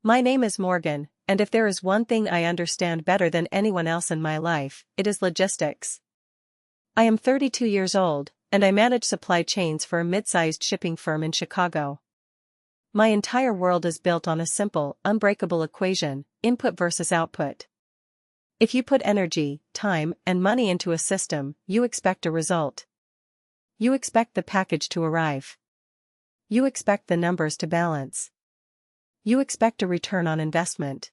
My name is Morgan, and if there is one thing I understand better than anyone else in my life, it is logistics. I am 32 years old, and I manage supply chains for a mid-sized shipping firm in Chicago. My entire world is built on a simple, unbreakable equation: input versus output. If you put energy, time, and money into a system, you expect a result. You expect the package to arrive. You expect the numbers to balance. You expect a return on investment.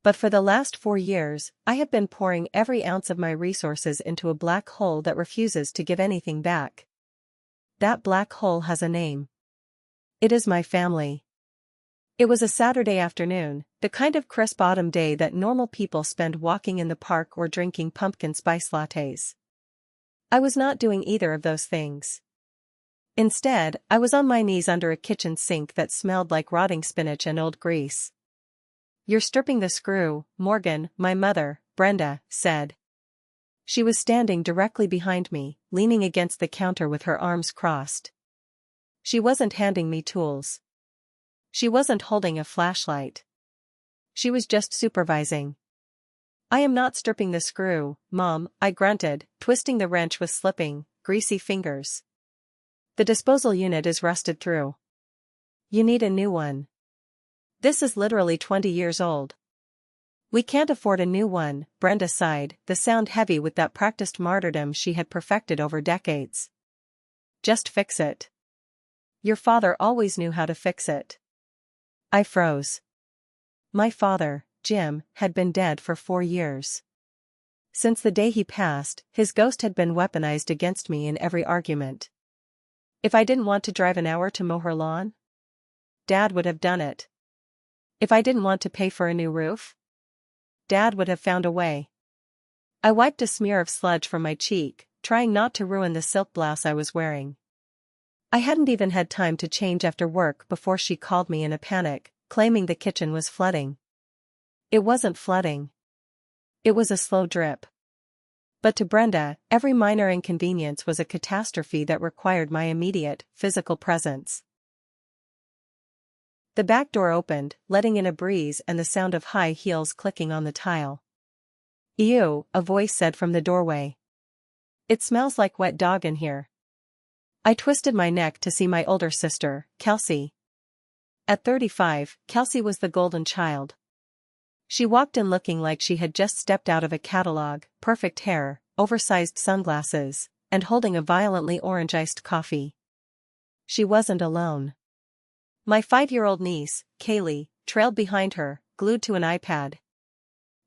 But for the last 4 years, I have been pouring every ounce of my resources into a black hole that refuses to give anything back. That black hole has a name. It is my family. It was a Saturday afternoon, the kind of crisp autumn day that normal people spend walking in the park or drinking pumpkin spice lattes. I was not doing either of those things. Instead, I was on my knees under a kitchen sink that smelled like rotting spinach and old grease. "You're stripping the screw, Morgan," my mother, Brenda, said. She was standing directly behind me, leaning against the counter with her arms crossed. She wasn't handing me tools. She wasn't holding a flashlight. She was just supervising. "I am not stripping the screw, Mom," I grunted, twisting the wrench with slipping, greasy fingers. "The disposal unit is rusted through. You need a new one. This is literally 20 years old." "We can't afford a new one," Brenda sighed, the sound heavy with that practiced martyrdom she had perfected over decades. "Just fix it. Your father always knew how to fix it." I froze. My father, Jim, had been dead for 4 years. Since the day he passed, his ghost had been weaponized against me in every argument. If I didn't want to drive an hour to mow her lawn, Dad would have done it. If I didn't want to pay for a new roof, Dad would have found a way. I wiped a smear of sludge from my cheek, trying not to ruin the silk blouse I was wearing. I hadn't even had time to change after work before she called me in a panic, claiming the kitchen was flooding. It wasn't flooding. It was a slow drip. But to Brenda, every minor inconvenience was a catastrophe that required my immediate, physical presence. The back door opened, letting in a breeze and the sound of high heels clicking on the tile. "Ew," a voice said from the doorway. "It smells like wet dog in here." I twisted my neck to see my older sister, Kelsey. At 35, Kelsey was the golden child. She walked in looking like she had just stepped out of a catalog: perfect hair, oversized sunglasses, and holding a violently orange iced coffee. She wasn't alone. My 5-year-old niece, Kaylee, trailed behind her, glued to an iPad.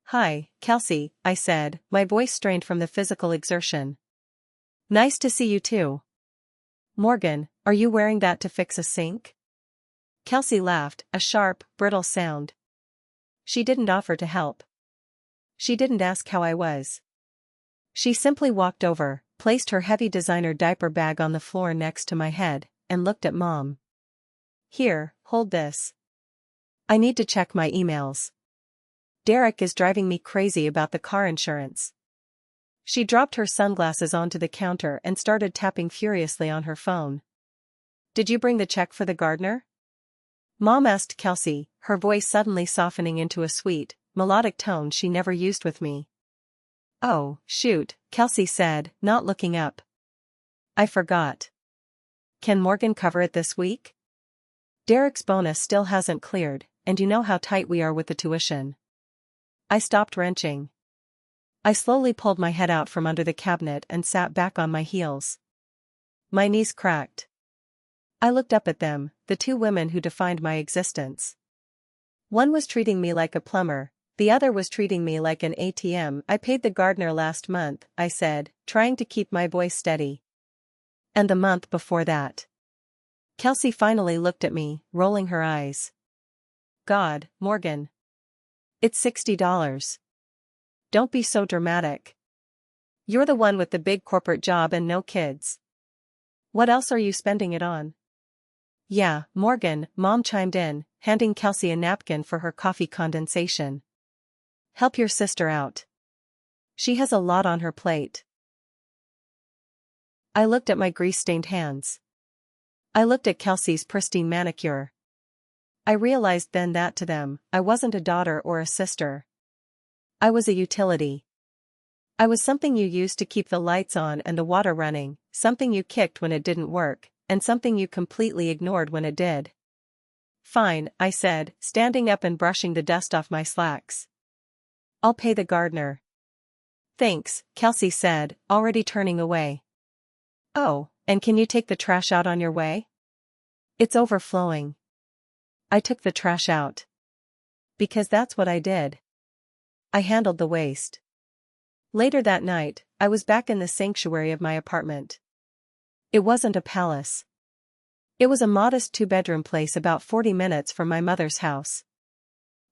"Hi, Kelsey," I said, my voice strained from the physical exertion. "Nice to see you too. Morgan, are you wearing that to fix a sink?" Kelsey laughed, a sharp, brittle sound. She didn't offer to help. She didn't ask how I was. She simply walked over, placed her heavy designer diaper bag on the floor next to my head, and looked at Mom. "Here, hold this. I need to check my emails. Derek is driving me crazy about the car insurance." She dropped her sunglasses onto the counter and started tapping furiously on her phone. "Did you bring the check for the gardener?" Mom asked Kelsey, her voice suddenly softening into a sweet, melodic tone she never used with me. "Oh, shoot," Kelsey said, not looking up. "I forgot. Can Morgan cover it this week? Derek's bonus still hasn't cleared, and you know how tight we are with the tuition." I stopped wrenching. I slowly pulled my head out from under the cabinet and sat back on my heels. My knees cracked. I looked up at them, the 2 women who defined my existence. One was treating me like a plumber, the other was treating me like an ATM. "I paid the gardener last month," I said, trying to keep my voice steady. "And the month before that." Kelsey finally looked at me, rolling her eyes. "God, Morgan. It's $60. Don't be so dramatic. You're the one with the big corporate job and no kids. What else are you spending it on?" "Yeah, Morgan," Mom chimed in, handing Kelsey a napkin for her coffee condensation. "Help your sister out. She has a lot on her plate." I looked at my grease-stained hands. I looked at Kelsey's pristine manicure. I realized then that to them, I wasn't a daughter or a sister. I was a utility. I was something you used to keep the lights on and the water running, something you kicked when it didn't work, and something you completely ignored when it did. Fine, I said, standing up and brushing the dust off my slacks. I'll pay the gardener. Thanks, Kelsey said, already turning away. Oh, and can you take the trash out on your way? It's overflowing. I took the trash out. Because that's what I did. I handled the waste. Later that night, I was back in the sanctuary of my apartment. It wasn't a palace. It was a modest two-bedroom place about 40 minutes from my mother's house.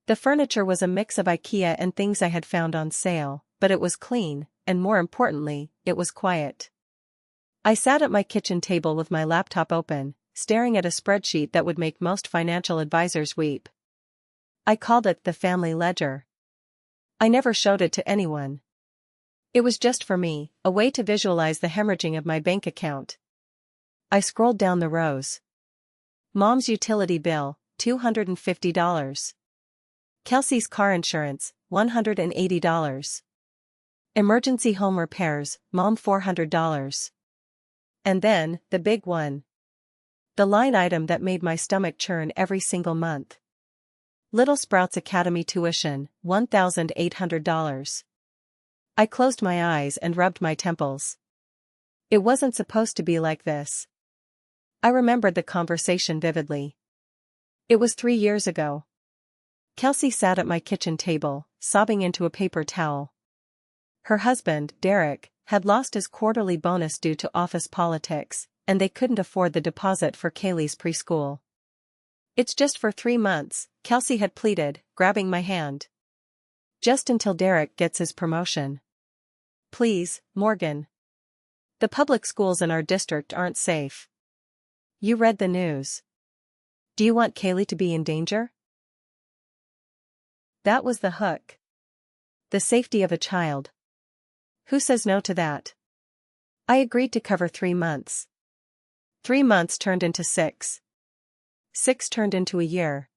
The furniture was a mix of IKEA and things I had found on sale, but it was clean, and more importantly, it was quiet. I sat at my kitchen table with my laptop open, staring at a spreadsheet that would make most financial advisors weep. I called it the family ledger. I never showed it to anyone. It was just for me, a way to visualize the hemorrhaging of my bank account. I scrolled down the rows. Mom's utility bill, $250. Kelsey's car insurance, $180. Emergency home repairs, Mom $400. And then, the big one. The line item that made my stomach churn every single month. Little Sprouts Academy tuition, $1,800. I closed my eyes and rubbed my temples. It wasn't supposed to be like this. I remembered the conversation vividly. It was 3 years ago. Kelsey sat at my kitchen table, sobbing into a paper towel. Her husband, Derek, had lost his quarterly bonus due to office politics, and they couldn't afford the deposit for Kaylee's preschool. It's just for 3 months, Kelsey had pleaded, grabbing my hand. Just until Derek gets his promotion. Please, Morgan. The public schools in our district aren't safe. You read the news. Do you want Kaylee to be in danger? That was the hook. The safety of a child. Who says no to that? I agreed to cover 3 months. 3 months turned into 6. 6 turned into a year.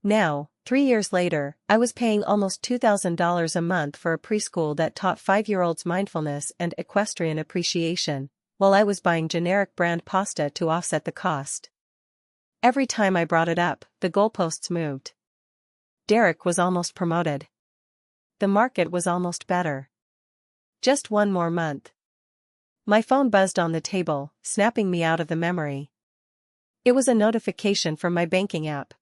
Now, 3 years later, I was paying almost $2,000 a month for a preschool that taught 5-year-olds mindfulness and equestrian appreciation, while I was buying generic brand pasta to offset the cost. Every time I brought it up, the goalposts moved. Derek was almost promoted. The market was almost better. Just 1 more month. My phone buzzed on the table, snapping me out of the memory. It was a notification from my banking app.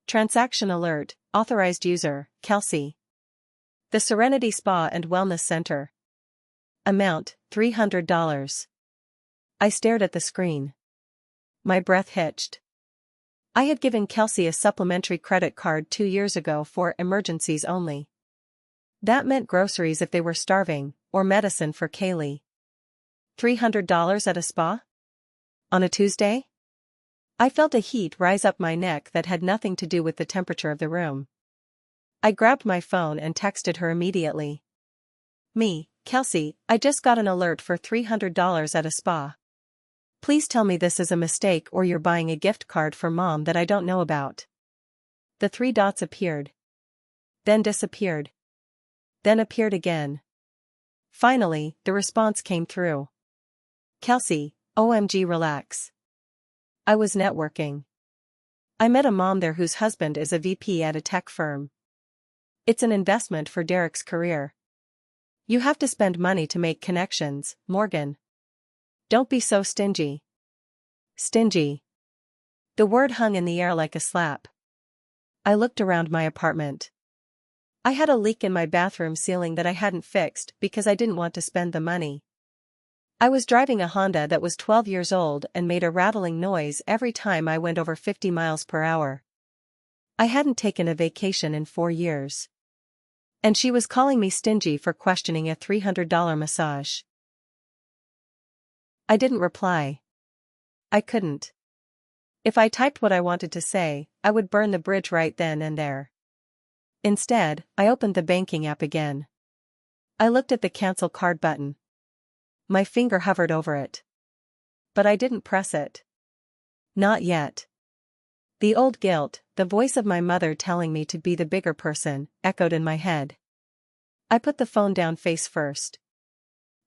Transaction alert, authorized user, Kelsey. The Serenity Spa and Wellness Center. Amount, $300. I stared at the screen. My breath hitched. I had given Kelsey a supplementary credit card 2 years ago for emergencies only. That meant groceries if they were starving, or medicine for Kaylee. $300 at a spa? On a Tuesday? I felt a heat rise up my neck that had nothing to do with the temperature of the room. I grabbed my phone and texted her immediately. Me, Kelsey, I just got an alert for $300 at a spa. Please tell me this is a mistake or you're buying a gift card for Mom that I don't know about. The 3 dots appeared. Then disappeared. Then appeared again. Finally, the response came through. Kelsey, OMG relax. I was networking. I met a mom there whose husband is a VP at a tech firm. It's an investment for Derek's career. You have to spend money to make connections, Morgan. Don't be so stingy. Stingy. The word hung in the air like a slap. I looked around my apartment. I had a leak in my bathroom ceiling that I hadn't fixed because I didn't want to spend the money. I was driving a Honda that was 12 years old and made a rattling noise every time I went over 50 miles per hour. I hadn't taken a vacation in 4 years. And she was calling me stingy for questioning a $300 massage. I didn't reply. I couldn't. If I typed what I wanted to say, I would burn the bridge right then and there. Instead, I opened the banking app again. I looked at the cancel card button. My finger hovered over it. But I didn't press it. Not yet. The old guilt, the voice of my mother telling me to be the bigger person, echoed in my head. I put the phone down face first.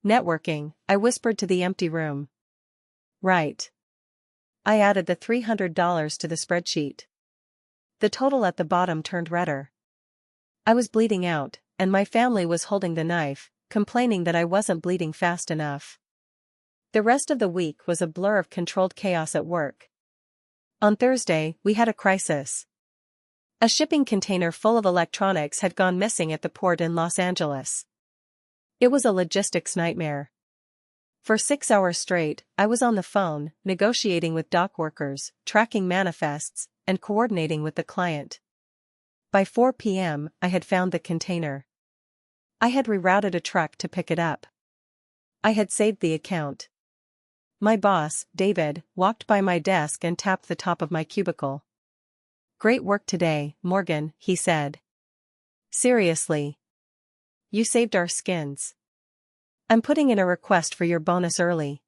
Networking, I whispered to the empty room. Right. I added the $300 to the spreadsheet. The total at the bottom turned redder. I was bleeding out, and my family was holding the knife, complaining that I wasn't bleeding fast enough. The rest of the week was a blur of controlled chaos at work. On Thursday, we had a crisis. A shipping container full of electronics had gone missing at the port in Los Angeles. It was a logistics nightmare. For 6 hours straight, I was on the phone, negotiating with dock workers, tracking manifests, and coordinating with the client. By 4 p.m., I had found the container. I had rerouted a truck to pick it up. I had saved the account. My boss, David, walked by my desk and tapped the top of my cubicle. "Great work today, Morgan," he said. "Seriously. You saved our skins. I'm putting in a request for your bonus early."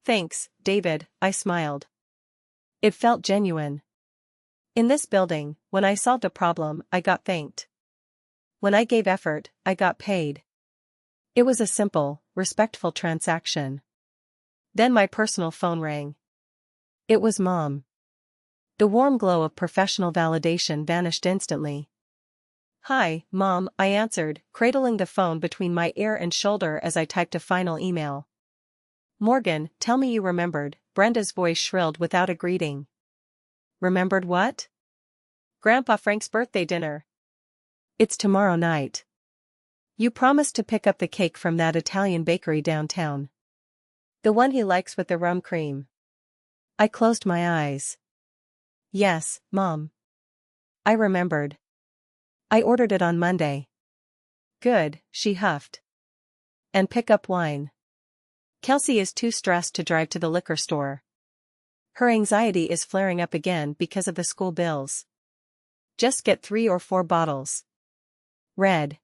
"Thanks, David," I smiled. It felt genuine. In this building, when I solved a problem, I got thanked. When I gave effort, I got paid. It was a simple, respectful transaction. Then my personal phone rang. It was Mom. The warm glow of professional validation vanished instantly. "Hi, Mom," I answered, cradling the phone between my ear and shoulder as I typed a final email. "Morgan, tell me you remembered," Brenda's voice shrilled without a greeting. "Remembered what?" "Grandpa Frank's birthday dinner. It's tomorrow night. You promised to pick up the cake from that Italian bakery downtown. The one he likes with the rum cream." I closed my eyes. "Yes, Mom. I remembered. I ordered it on Monday." "Good," she huffed. "And pick up wine. Kelsey is too stressed to drive to the liquor store. Her anxiety is flaring up again because of the school bills. Just get 3 or 4 bottles. Red.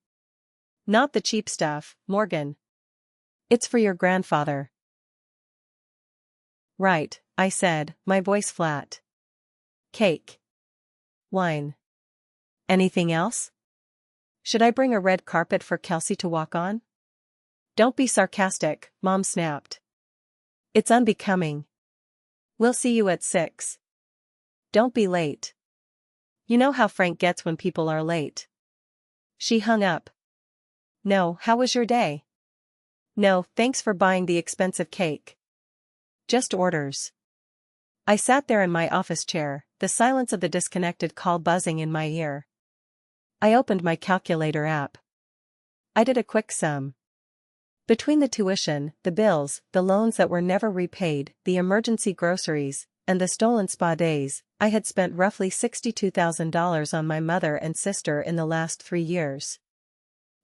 Not the cheap stuff, Morgan. It's for your grandfather." "Right," I said, my voice flat. "Cake. Wine. Anything else? Should I bring a red carpet for Kelsey to walk on?" "Don't be sarcastic," Mom snapped. "It's unbecoming. We'll see you at 6. Don't be late. You know how Frank gets when people are late." She hung up. "No, how was your day?" "No, thanks for buying the expensive cake. Just orders." I sat there in my office chair, the silence of the disconnected call buzzing in my ear. I opened my calculator app. I did a quick sum. Between the tuition, the bills, the loans that were never repaid, the emergency groceries, and the stolen spa days, I had spent roughly $62,000 on my mother and sister in the last 3 years.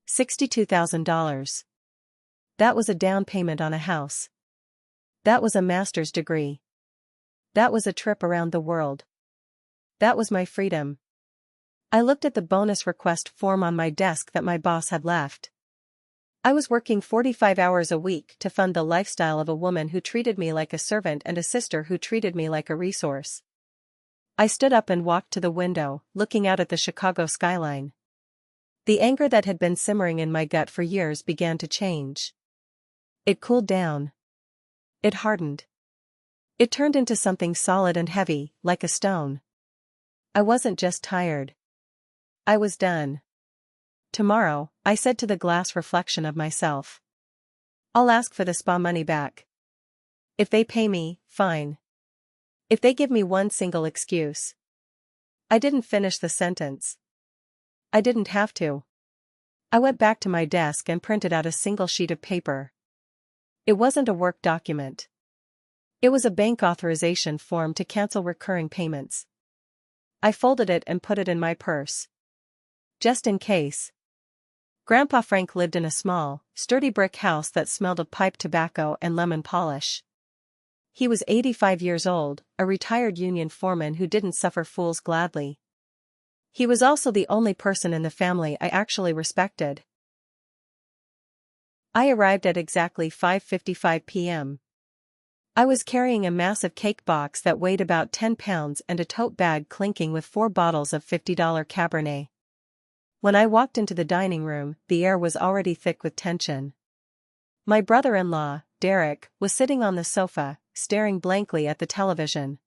$62,000. That was a down payment on a house. That was a master's degree. That was a trip around the world. That was my freedom. I looked at the bonus request form on my desk that my boss had left. I was working 45 hours a week to fund the lifestyle of a woman who treated me like a servant and a sister who treated me like a resource. I stood up and walked to the window, looking out at the Chicago skyline. The anger that had been simmering in my gut for years began to change. It cooled down. It hardened. It turned into something solid and heavy, like a stone. I wasn't just tired. I was done. "Tomorrow," I said to the glass reflection of myself, "I'll ask for the spa money back. If they pay me, fine. If they give me one single excuse." I didn't finish the sentence. I didn't have to. I went back to my desk and printed out a single sheet of paper. It wasn't a work document. It was a bank authorization form to cancel recurring payments. I folded it and put it in my purse. Just in case. Grandpa Frank lived in a small, sturdy brick house that smelled of pipe tobacco and lemon polish. He was 85 years old, a retired union foreman who didn't suffer fools gladly. He was also the only person in the family I actually respected. I arrived at exactly 5:55 p.m. I was carrying a massive cake box that weighed about 10 pounds and a tote bag clinking with 4 bottles of $50 Cabernet. When I walked into the dining room, the air was already thick with tension. My brother-in-law, Derek, was sitting on the sofa, staring blankly at the television.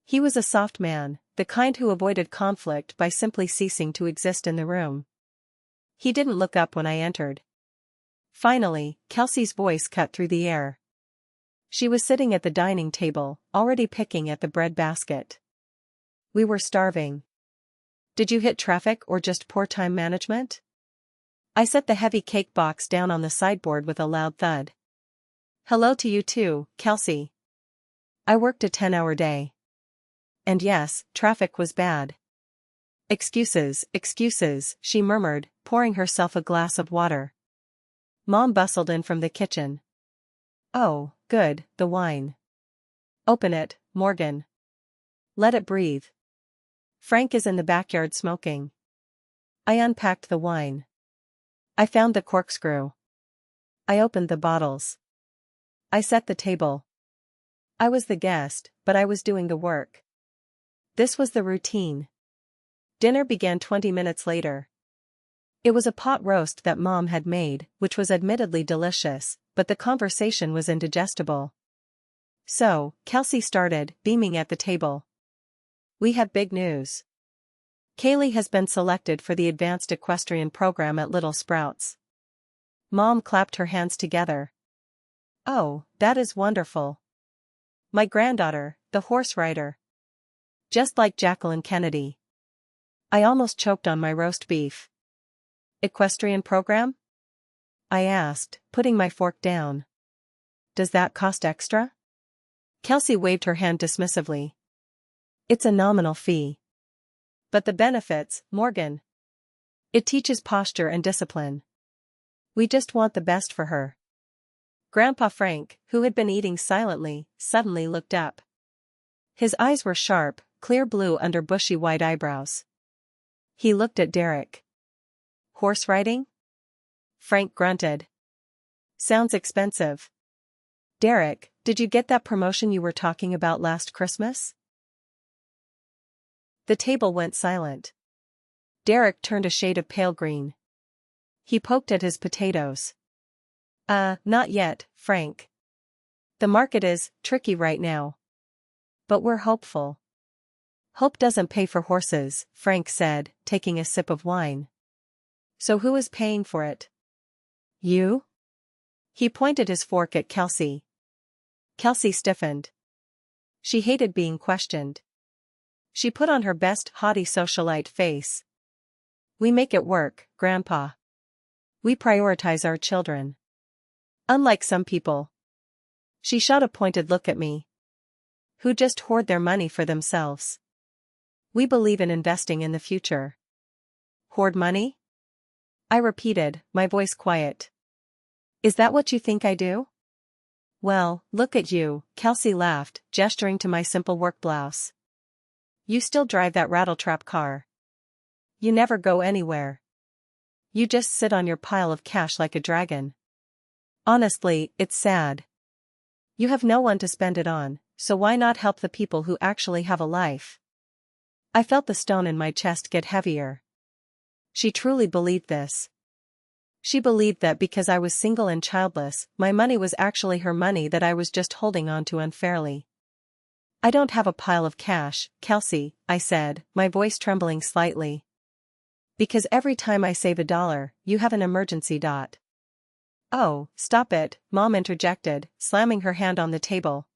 He was a soft man, the kind who avoided conflict by simply ceasing to exist in the room. He didn't look up when I entered. Finally, Kelsey's voice cut through the air. She was sitting at the dining table, already picking at the bread basket. We were starving. Did you hit traffic or just poor time management? I set the heavy cake box down on the sideboard with a loud thud. Hello to you too, Kelsey. I worked a 10-hour day. And yes, traffic was bad. Excuses, she murmured, pouring herself a glass of water. Mom bustled in from the kitchen. Oh, good, the wine. Open it, Morgan. Let it breathe. Frank is in the backyard smoking. I unpacked the wine. I found the corkscrew. I opened the bottles. I set the table. I was the guest, but I was doing the work. This was the routine. Dinner began 20 minutes later. It was a pot roast that Mom had made, which was admittedly delicious, but the conversation was indigestible. So, Kelsey started, beaming at the table. We have big news. Kaylee has been selected for the advanced equestrian program at Little Sprouts. Mom clapped her hands together. Oh, that is wonderful. My granddaughter, the horse rider. Just like Jacqueline Kennedy. I almost choked on my roast beef. Equestrian program? I asked, putting my fork down. Does that cost extra? Kelsey waved her hand dismissively. It's a nominal fee. But the benefits, Morgan. It teaches posture and discipline. We just want the best for her. Grandpa Frank, who had been eating silently, suddenly looked up. His eyes were sharp, clear blue under bushy white eyebrows. He looked at Derek. Horse riding? Frank grunted. Sounds expensive. Derek, did you get that promotion you were talking about last Christmas? The table went silent. Derek turned a shade of pale green. He poked at his potatoes. Not yet, Frank. The market is tricky right now. But we're hopeful. Hope doesn't pay for horses, Frank said, taking a sip of wine. So who is paying for it? You? He pointed his fork at Kelsey. Kelsey stiffened. She hated being questioned. She put on her best haughty socialite face. We make it work, Grandpa. We prioritize our children. Unlike some people. She shot a pointed look at me. Who just hoard their money for themselves. We believe in investing in the future. Hoard money? I repeated, my voice quiet. Is that what you think I do? Well, look at you, Kelsey laughed, gesturing to my simple work blouse. You still drive that rattletrap car. You never go anywhere. You just sit on your pile of cash like a dragon. Honestly, it's sad. You have no one to spend it on, so why not help the people who actually have a life? I felt the stone in my chest get heavier. She truly believed this. She believed that because I was single and childless, my money was actually her money that I was just holding on to unfairly. I don't have a pile of cash, Kelsey, I said, my voice trembling slightly. Because every time I save $1, you have an emergency dot. Oh, stop it, Mom interjected, slamming her hand on the table.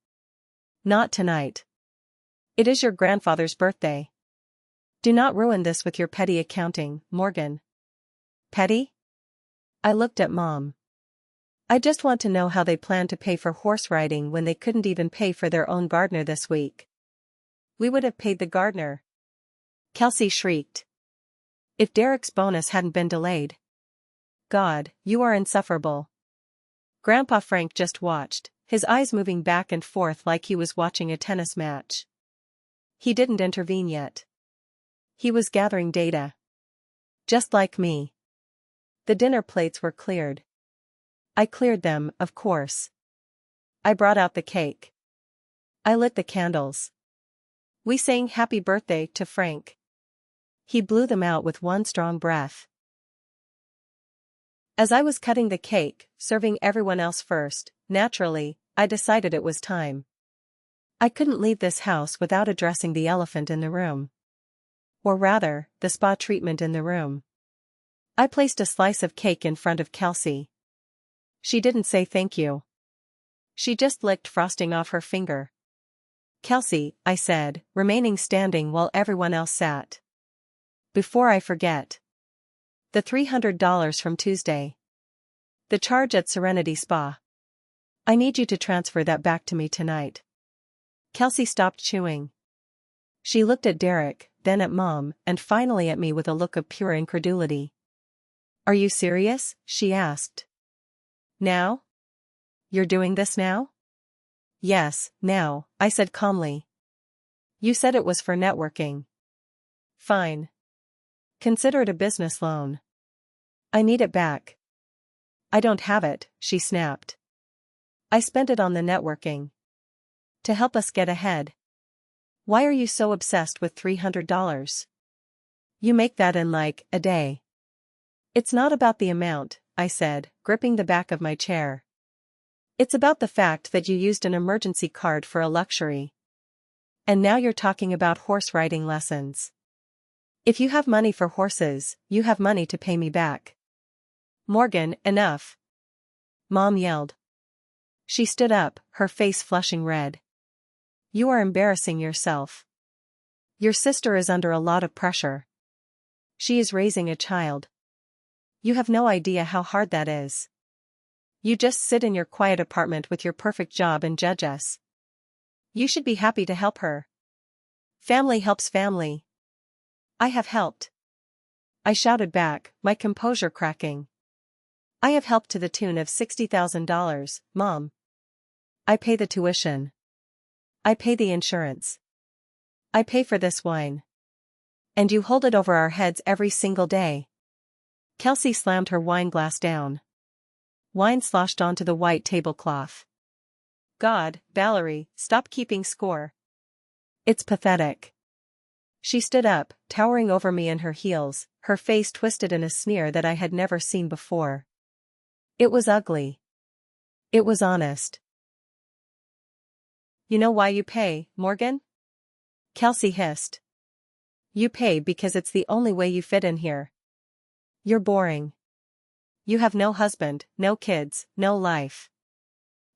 Not tonight. It is your grandfather's birthday. Do not ruin this with your petty accounting, Morgan. Petty? I looked at Mom. I just want to know how they plan to pay for horse riding when they couldn't even pay for their own gardener this week. We would have paid the gardener. Kelsey shrieked. If Derek's bonus hadn't been delayed. God, you are insufferable. Grandpa Frank just watched, his eyes moving back and forth like he was watching a tennis match. He didn't intervene yet. He was gathering data. Just like me. The dinner plates were cleared. I cleared them, of course. I brought out the cake. I lit the candles. We sang happy birthday to Frank. He blew them out with one strong breath. As I was cutting the cake, serving everyone else first, naturally, I decided it was time. I couldn't leave this house without addressing the elephant in the room. Or rather, the spa treatment in the room. I placed a slice of cake in front of Kelsey. She didn't say thank you. She just licked frosting off her finger. Kelsey, I said, remaining standing while everyone else sat. Before I forget. The $300 from Tuesday. The charge at Serenity Spa. I need you to transfer that back to me tonight. Kelsey stopped chewing. She looked at Derek, then at Mom, and finally at me with a look of pure incredulity. Are you serious? She asked. Now? You're doing this now? Yes, now, I said calmly. You said it was for networking. Fine. Consider it a business loan. I need it back. I don't have it, she snapped. I spent it on the networking. To help us get ahead. Why are you so obsessed with $300? You make that in like, a day. It's not about the amount, I said, gripping the back of my chair. It's about the fact that you used an emergency card for a luxury. And now you're talking about horse riding lessons. If you have money for horses, you have money to pay me back. Morgan, enough. Mom yelled. She stood up, her face flushing red. You are embarrassing yourself. Your sister is under a lot of pressure. She is raising a child. You have no idea how hard that is. You just sit in your quiet apartment with your perfect job and judge us. You should be happy to help her. Family helps family. I have helped. I shouted back, my composure cracking. I have helped to the tune of $60,000, Mom. I pay the tuition. I pay the insurance. I pay for this wine. And you hold it over our heads every single day. Kelsey slammed her wine glass down. Wine sloshed onto the white tablecloth. God, Valerie, stop keeping score. It's pathetic. She stood up, towering over me in her heels, her face twisted in a sneer that I had never seen before. It was ugly. It was honest. You know why you pay, Morgan? Kelsey hissed. You pay because it's the only way you fit in here. You're boring. You have no husband, no kids, no life.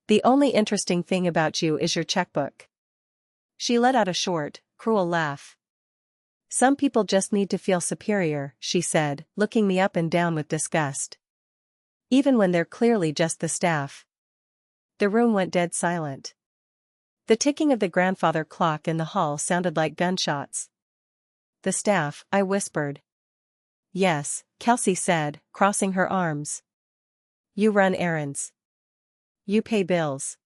The only interesting thing about you is your checkbook. She let out a short, cruel laugh. Some people just need to feel superior, she said, looking me up and down with disgust. Even when they're clearly just the staff. The room went dead silent. The ticking of the grandfather clock in the hall sounded like gunshots. The staff, I whispered. Yes, Kelsey said, crossing her arms. You run errands. You pay bills.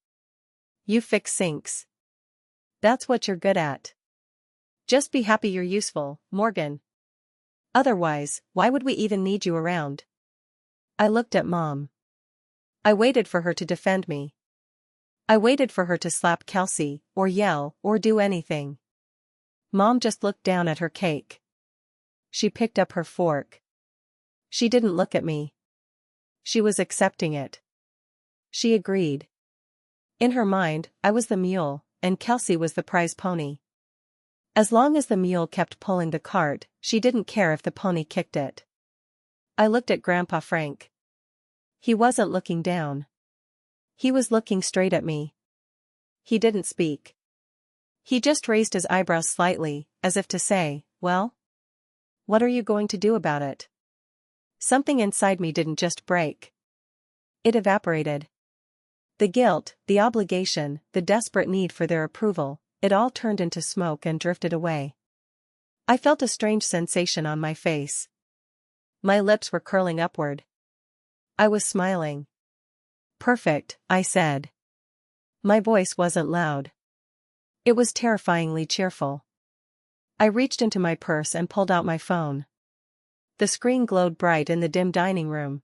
You fix sinks. That's what you're good at. Just be happy you're useful, Morgan. Otherwise, why would we even need you around? I looked at Mom. I waited for her to defend me. I waited for her to slap Kelsey, or yell, or do anything. Mom just looked down at her cake. She picked up her fork. She didn't look at me. She was accepting it. She agreed. In her mind, I was the mule, and Kelsey was the prize pony. As long as the mule kept pulling the cart, she didn't care if the pony kicked it. I looked at Grandpa Frank. He wasn't looking down. He was looking straight at me. He didn't speak. He just raised his eyebrows slightly, as if to say, well? What are you going to do about it? Something inside me didn't just break. It evaporated. The guilt, the obligation, the desperate need for their approval, it all turned into smoke and drifted away. I felt a strange sensation on my face. My lips were curling upward. I was smiling. Perfect, I said. My voice wasn't loud. It was terrifyingly cheerful. I reached into my purse and pulled out my phone. The screen glowed bright in the dim dining room.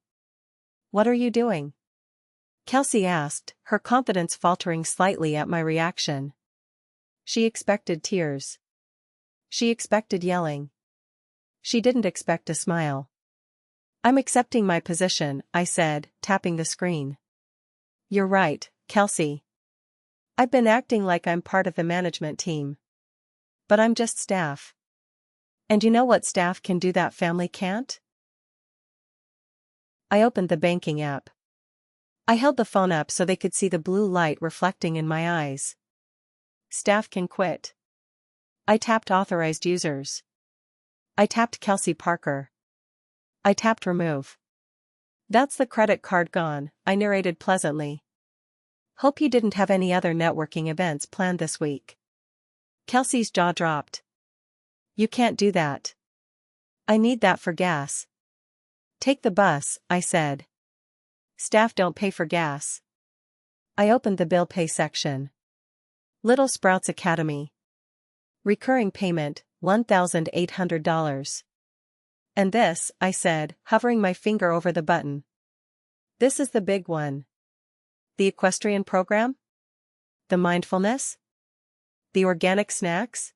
What are you doing? Kelsey asked, her confidence faltering slightly at my reaction. She expected tears. She expected yelling. She didn't expect a smile. I'm accepting my position, I said, tapping the screen. You're right, Kelsey. I've been acting like I'm part of the management team. But I'm just staff. And you know what staff can do that family can't? I opened the banking app. I held the phone up so they could see the blue light reflecting in my eyes. Staff can quit. I tapped authorized users. I tapped Kelsey Parker. I tapped remove. That's the credit card gone, I narrated pleasantly. Hope you didn't have any other networking events planned this week. Kelsey's jaw dropped. You can't do that. I need that for gas. Take the bus, I said. Staff don't pay for gas. I opened the bill pay section. Little Sprouts Academy. Recurring payment, $1,800. And this, I said, hovering my finger over the button. This is the big one. The equestrian program? The mindfulness? The organic snacks?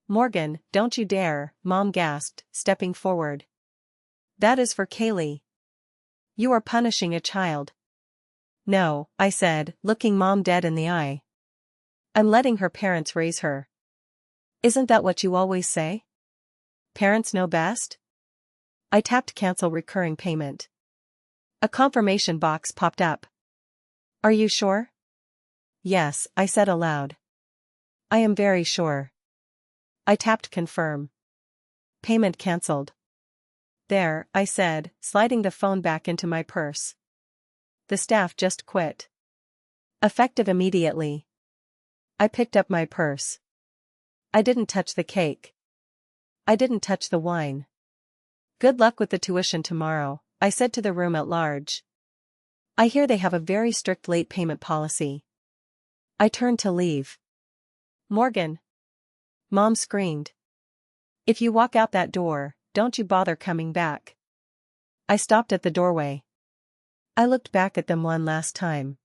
Morgan, don't you dare, Mom gasped, stepping forward. That is for Kaylee. You are punishing a child. No, I said, looking Mom dead in the eye. I'm letting her parents raise her. Isn't that what you always say? Parents know best? I tapped cancel recurring payment. A confirmation box popped up. Are you sure? Yes, I said aloud. I am very sure. I tapped confirm. Payment cancelled. There, I said, sliding the phone back into my purse. The staff just quit. Effective immediately. I picked up my purse. I didn't touch the cake. I didn't touch the wine. Good luck with the tuition tomorrow, I said to the room at large. I hear they have a very strict late payment policy. I turned to leave. Morgan. Mom screamed. If you walk out that door, don't you bother coming back. I stopped at the doorway. I looked back at them one last time.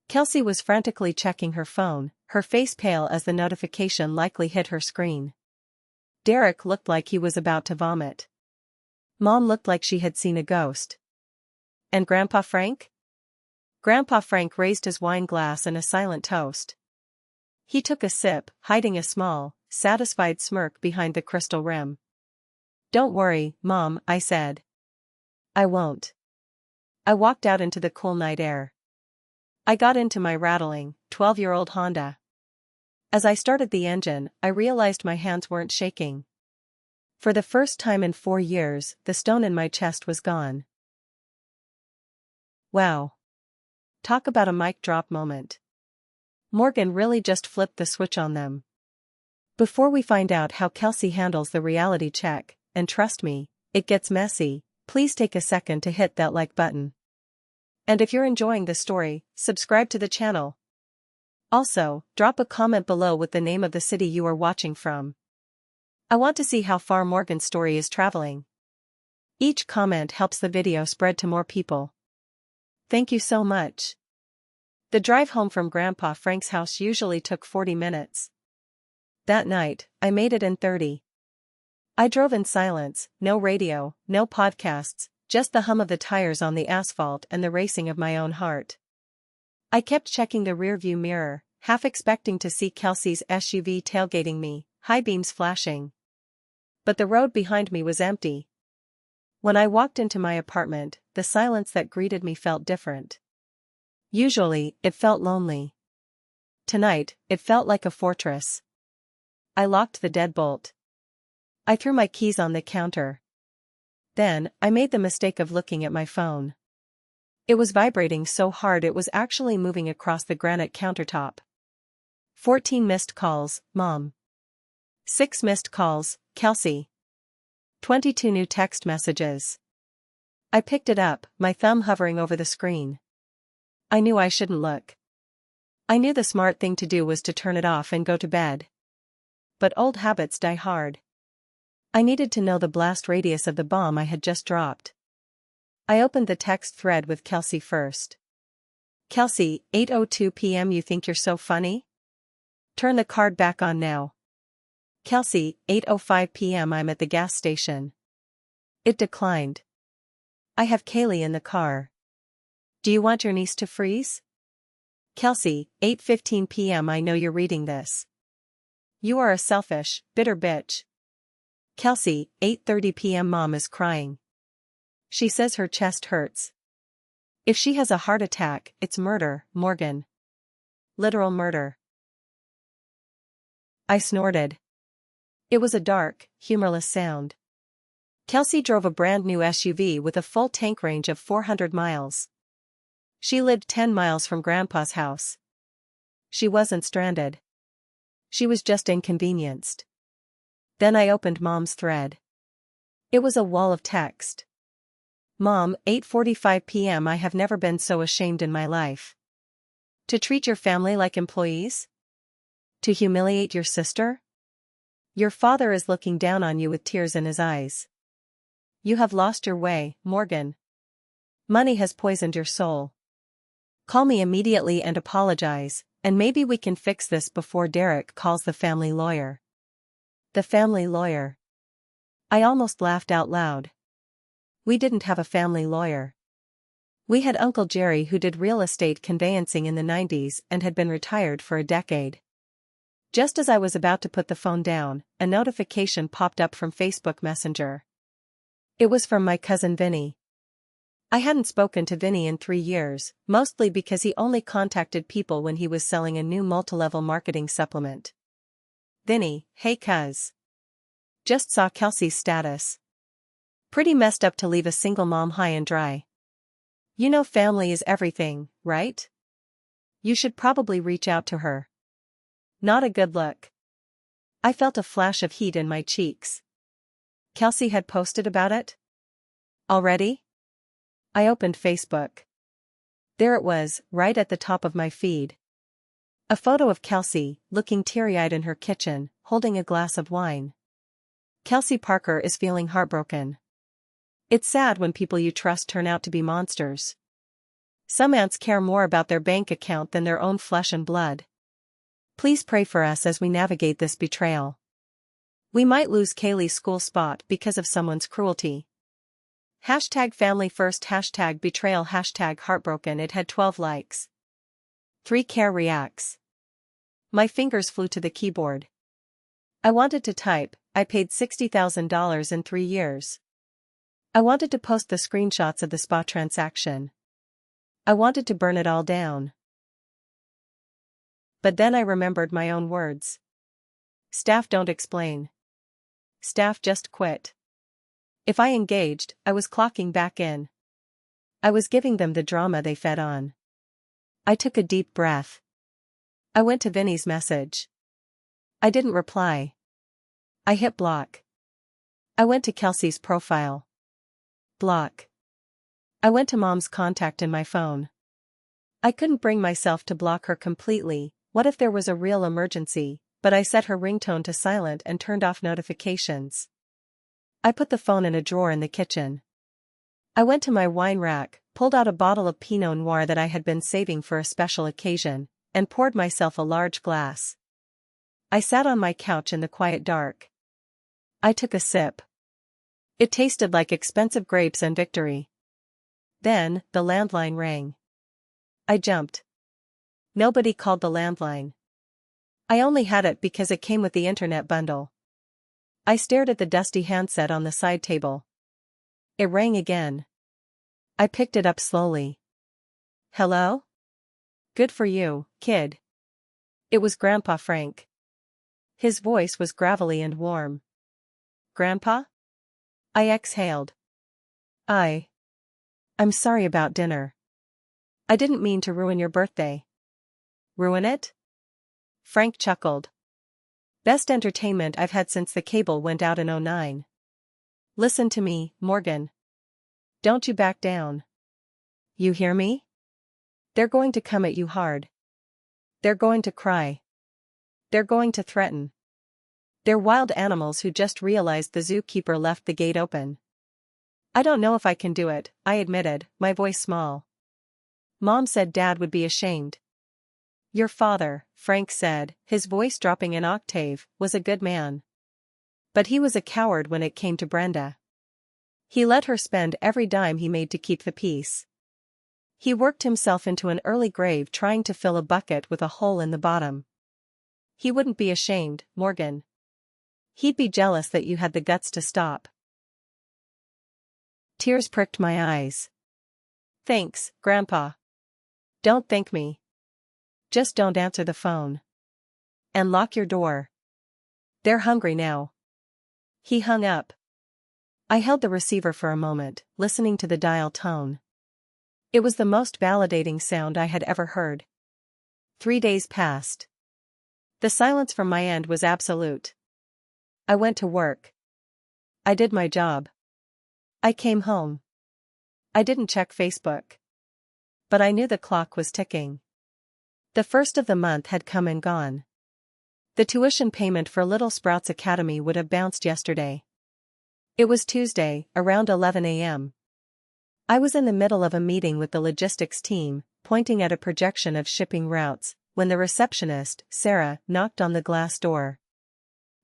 Kelsey was frantically checking her phone, her face pale as the notification likely hit her screen. Derek looked like he was about to vomit. Mom looked like she had seen a ghost. And Grandpa Frank? Grandpa Frank raised his wine glass in a silent toast. He took a sip, hiding a small, satisfied smirk behind the crystal rim. Don't worry, Mom, I said. I won't. I walked out into the cool night air. I got into my rattling, 12-year-old Honda. As I started the engine, I realized my hands weren't shaking. For the first time in 4 years, the stone in my chest was gone. Wow. Talk about a mic drop moment. Morgan really just flipped the switch on them. Before we find out how Kelsey handles the reality check, and trust me, it gets messy, please take a second to hit that like button. And if you're enjoying the story, subscribe to the channel. Also, drop a comment below with the name of the city you are watching from. I want to see how far Morgan's story is traveling. Each comment helps the video spread to more people. Thank you so much. The drive home from Grandpa Frank's house usually took 40 minutes. That night, I made it in 30. I drove in silence, no radio, no podcasts, just the hum of the tires on the asphalt and the racing of my own heart. I kept checking the rearview mirror, half expecting to see Kelsey's SUV tailgating me, high beams flashing. But the road behind me was empty. When I walked into my apartment, the silence that greeted me felt different. Usually, it felt lonely. Tonight, it felt like a fortress. I locked the deadbolt. I threw my keys on the counter. Then, I made the mistake of looking at my phone. It was vibrating so hard it was actually moving across the granite countertop. 14 missed calls, Mom. 6 missed calls, Kelsey. 22 new text messages. I picked it up, my thumb hovering over the screen. I knew I shouldn't look. I knew the smart thing to do was to turn it off and go to bed. But old habits die hard. I needed to know the blast radius of the bomb I had just dropped. I opened the text thread with Kelsey first. Kelsey, 8:02 p.m. You think you're so funny? Turn the card back on now. Kelsey, 8:05 p.m. I'm at the gas station. It declined. I have Kaylee in the car. Do you want your niece to freeze? Kelsey, 8:15 p.m. I know you're reading this. You are a selfish, bitter bitch. Kelsey, 8:30 p.m. Mom is crying. She says her chest hurts. If she has a heart attack, it's murder, Morgan. Literal murder. I snorted. It was a dark, humorless sound. Kelsey drove a brand new SUV with a full tank range of 400 miles. She lived 10 miles from Grandpa's house. She wasn't stranded. She was just inconvenienced. Then I opened Mom's thread. It was a wall of text. Mom, 8:45 p.m. I have never been so ashamed in my life. To treat your family like employees? To humiliate your sister? Your father is looking down on you with tears in his eyes. You have lost your way, Morgan. Money has poisoned your soul. Call me immediately and apologize, and maybe we can fix this before Derek calls the family lawyer. The family lawyer. I almost laughed out loud. We didn't have a family lawyer. We had Uncle Jerry who did real estate conveyancing in the 90s and had been retired for a decade. Just as I was about to put the phone down, a notification popped up from Facebook Messenger. It was from my cousin Vinny. I hadn't spoken to Vinny in 3 years, mostly because he only contacted people when he was selling a new multi-level marketing supplement. Vinny, hey cuz. Just saw Kelsey's status. Pretty messed up to leave a single mom high and dry. You know family is everything, right? You should probably reach out to her. Not a good look. I felt a flash of heat in my cheeks. Kelsey had posted about it? Already? I opened Facebook. There it was, right at the top of my feed. A photo of Kelsey, looking teary-eyed in her kitchen, holding a glass of wine. Kelsey Parker is feeling heartbroken. It's sad when people you trust turn out to be monsters. Some aunts care more about their bank account than their own flesh and blood. Please pray for us as we navigate this betrayal. We might lose Kaylee's school spot because of someone's cruelty. Hashtag family first, hashtag betrayal, hashtag heartbroken. It had 12 likes. 3 care reacts. My fingers flew to the keyboard. I wanted to type, I paid $60,000 in 3 years. I wanted to post the screenshots of the spa transaction. I wanted to burn it all down. But then I remembered my own words. Staff don't explain. Staff just quit. If I engaged, I was clocking back in. I was giving them the drama they fed on. I took a deep breath. I went to Vinny's message. I didn't reply. I hit block. I went to Kelsey's profile. Block. I went to Mom's contact in my phone. I couldn't bring myself to block her completely. What if there was a real emergency? But I set her ringtone to silent and turned off notifications. I put the phone in a drawer in the kitchen. I went to my wine rack, pulled out a bottle of Pinot Noir that I had been saving for a special occasion, and poured myself a large glass. I sat on my couch in the quiet dark. I took a sip. It tasted like expensive grapes and victory. Then, the landline rang. I jumped. Nobody called the landline. I only had it because it came with the internet bundle. I stared at the dusty handset on the side table. It rang again. I picked it up slowly. Hello? Good for you, kid. It was Grandpa Frank. His voice was gravelly and warm. Grandpa? I exhaled. I'm sorry about dinner. I didn't mean to ruin your birthday. Ruin it? Frank chuckled. Best entertainment I've had since the cable went out in '09. Listen to me, Morgan. Don't you back down. You hear me? They're going to come at you hard. They're going to cry. They're going to threaten. They're wild animals who just realized the zookeeper left the gate open. I don't know if I can do it, I admitted, my voice small. Mom said Dad would be ashamed. Your father, Frank said, his voice dropping an octave, was a good man. But he was a coward when it came to Brenda. He let her spend every dime he made to keep the peace. He worked himself into an early grave trying to fill a bucket with a hole in the bottom. He wouldn't be ashamed, Morgan. He'd be jealous that you had the guts to stop. Tears pricked my eyes. Thanks, Grandpa. Don't thank me. Just don't answer the phone. And lock your door. They're hungry now. He hung up. I held the receiver for a moment, listening to the dial tone. It was the most validating sound I had ever heard. 3 days passed. The silence from my end was absolute. I went to work. I did my job. I came home. I didn't check Facebook. But I knew the clock was ticking. The first of the month had come and gone. The tuition payment for Little Sprouts Academy would have bounced yesterday. It was Tuesday, around 11 a.m. I was in the middle of a meeting with the logistics team, pointing at a projection of shipping routes, when the receptionist, Sarah, knocked on the glass door.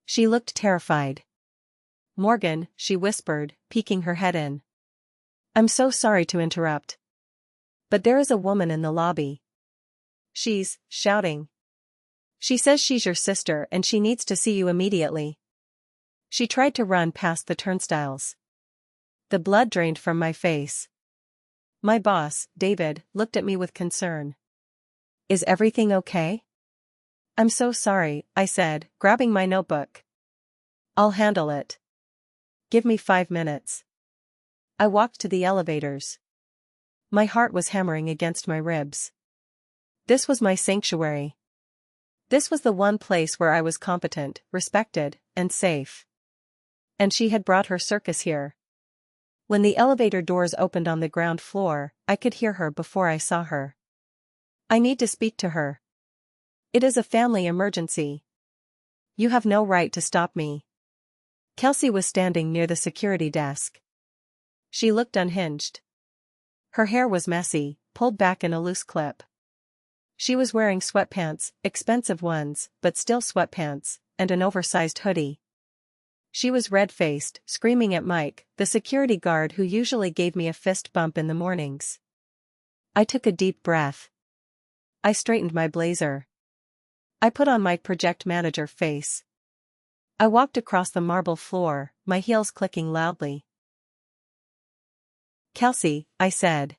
She looked terrified. Morgan, she whispered, peeking her head in. I'm so sorry to interrupt. But there is a woman in the lobby. She's shouting. She says she's your sister and she needs to see you immediately. She tried to run past the turnstiles. The blood drained from my face. My boss, David, looked at me with concern. Is everything okay? I'm so sorry, I said, grabbing my notebook. I'll handle it. Give me 5 minutes. I walked to the elevators. My heart was hammering against my ribs. This was my sanctuary. This was the one place where I was competent, respected, and safe. And she had brought her circus here. When the elevator doors opened on the ground floor, I could hear her before I saw her. I need to speak to her. It is a family emergency. You have no right to stop me. Kelsey was standing near the security desk. She looked unhinged. Her hair was messy, pulled back in a loose clip. She was wearing sweatpants, expensive ones, but still sweatpants, and an oversized hoodie. She was red-faced, screaming at Mike, the security guard who usually gave me a fist bump in the mornings. I took a deep breath. I straightened my blazer. I put on my project manager face. I walked across the marble floor, my heels clicking loudly. Kelsey, I said.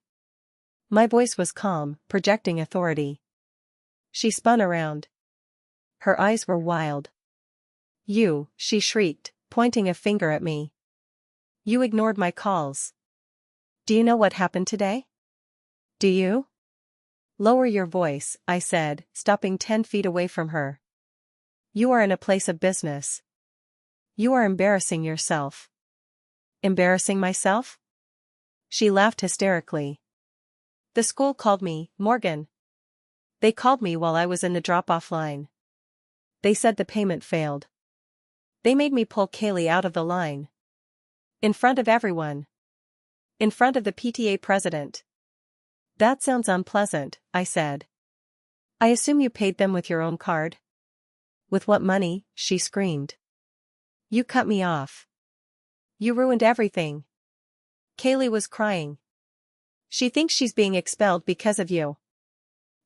My voice was calm, projecting authority. She spun around. Her eyes were wild. You, she shrieked, pointing a finger at me. You ignored my calls. Do you know what happened today? Do you? Lower your voice, I said, stopping 10 feet away from her. You are in a place of business. You are embarrassing yourself. Embarrassing myself? She laughed hysterically. The school called me, Morgan. They called me while I was in the drop-off line. They said the payment failed. They made me pull Kaylee out of the line. In front of everyone. In front of the PTA president. That sounds unpleasant, I said. I assume you paid them with your own card? With what money? She screamed. You cut me off. You ruined everything. Kaylee was crying. She thinks she's being expelled because of you.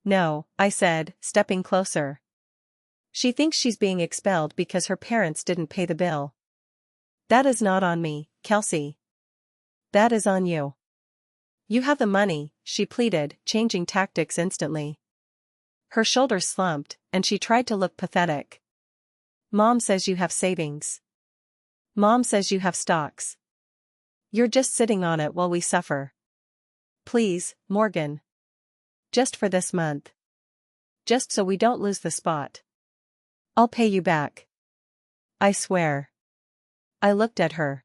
No, I said, stepping closer. She thinks she's being expelled because her parents didn't pay the bill. That is not on me, Kelsey. That is on you. You have the money, she pleaded, changing tactics instantly. Her shoulders slumped, and she tried to look pathetic. Mom says you have savings. Mom says you have stocks. You're just sitting on it while we suffer. Please, Morgan. Just for this month. Just so we don't lose the spot. I'll pay you back. I swear. I looked at her.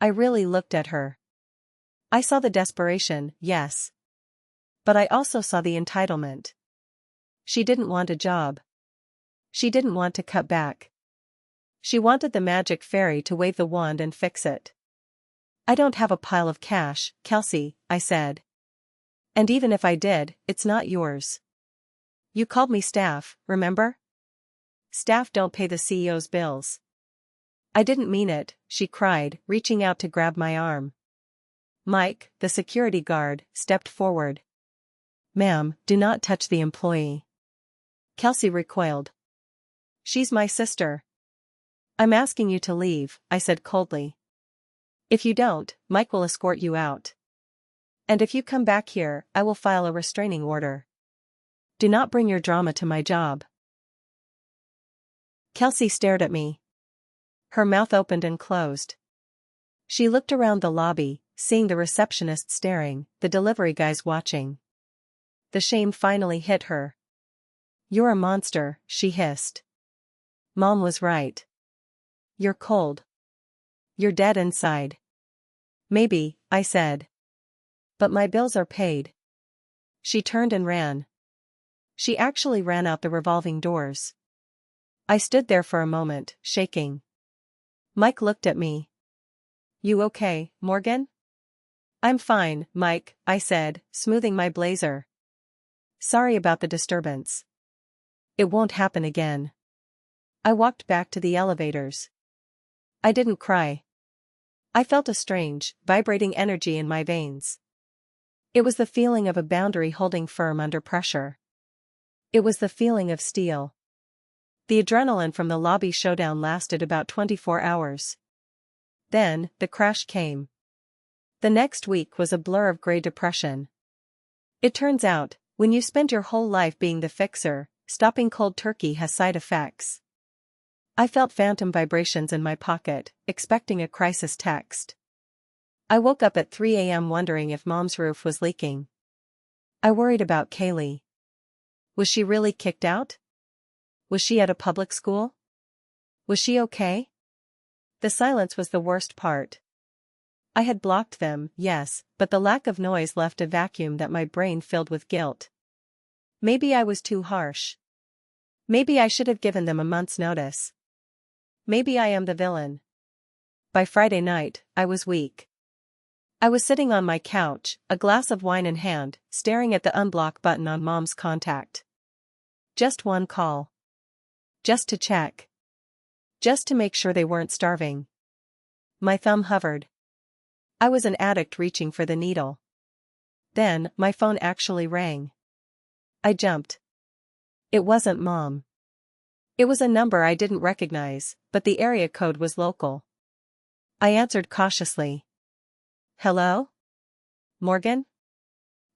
I really looked at her. I saw the desperation, yes. But I also saw the entitlement. She didn't want a job. She didn't want to cut back. She wanted the magic fairy to wave the wand and fix it. I don't have a pile of cash, Kelsey, I said. And even if I did, it's not yours. You called me staff, remember? Staff don't pay the CEO's bills. I didn't mean it, she cried, reaching out to grab my arm. Mike, the security guard, stepped forward. Ma'am, do not touch the employee. Kelsey recoiled. She's my sister. I'm asking you to leave, I said coldly. If you don't, Mike will escort you out. And if you come back here, I will file a restraining order. Do not bring your drama to my job. Kelsey stared at me. Her mouth opened and closed. She looked around the lobby, seeing the receptionist staring, the delivery guys watching. The shame finally hit her. You're a monster, she hissed. Mom was right. You're cold. You're dead inside. Maybe, I said. But my bills are paid. She turned and ran. She actually ran out the revolving doors. I stood there for a moment, shaking. Mike looked at me. You okay, Morgan? I'm fine, Mike, I said, smoothing my blazer. Sorry about the disturbance. It won't happen again. I walked back to the elevators. I didn't cry. I felt a strange, vibrating energy in my veins. It was the feeling of a boundary holding firm under pressure. It was the feeling of steel. The adrenaline from the lobby showdown lasted about 24 hours. Then, the crash came. The next week was a blur of gray depression. It turns out, when you spend your whole life being the fixer, stopping cold turkey has side effects. I felt phantom vibrations in my pocket, expecting a crisis text. I woke up at 3 a.m. wondering if Mom's roof was leaking. I worried about Kaylee. Was she really kicked out? Was she at a public school? Was she okay? The silence was the worst part. I had blocked them, yes, but the lack of noise left a vacuum that my brain filled with guilt. Maybe I was too harsh. Maybe I should have given them a month's notice. Maybe I am the villain. By Friday night, I was weak. I was sitting on my couch, a glass of wine in hand, staring at the unblock button on Mom's contact. Just one call. Just to check. Just to make sure they weren't starving. My thumb hovered. I was an addict reaching for the needle. Then, my phone actually rang. I jumped. It wasn't Mom. It was a number I didn't recognize, but the area code was local. I answered cautiously. Hello? Morgan?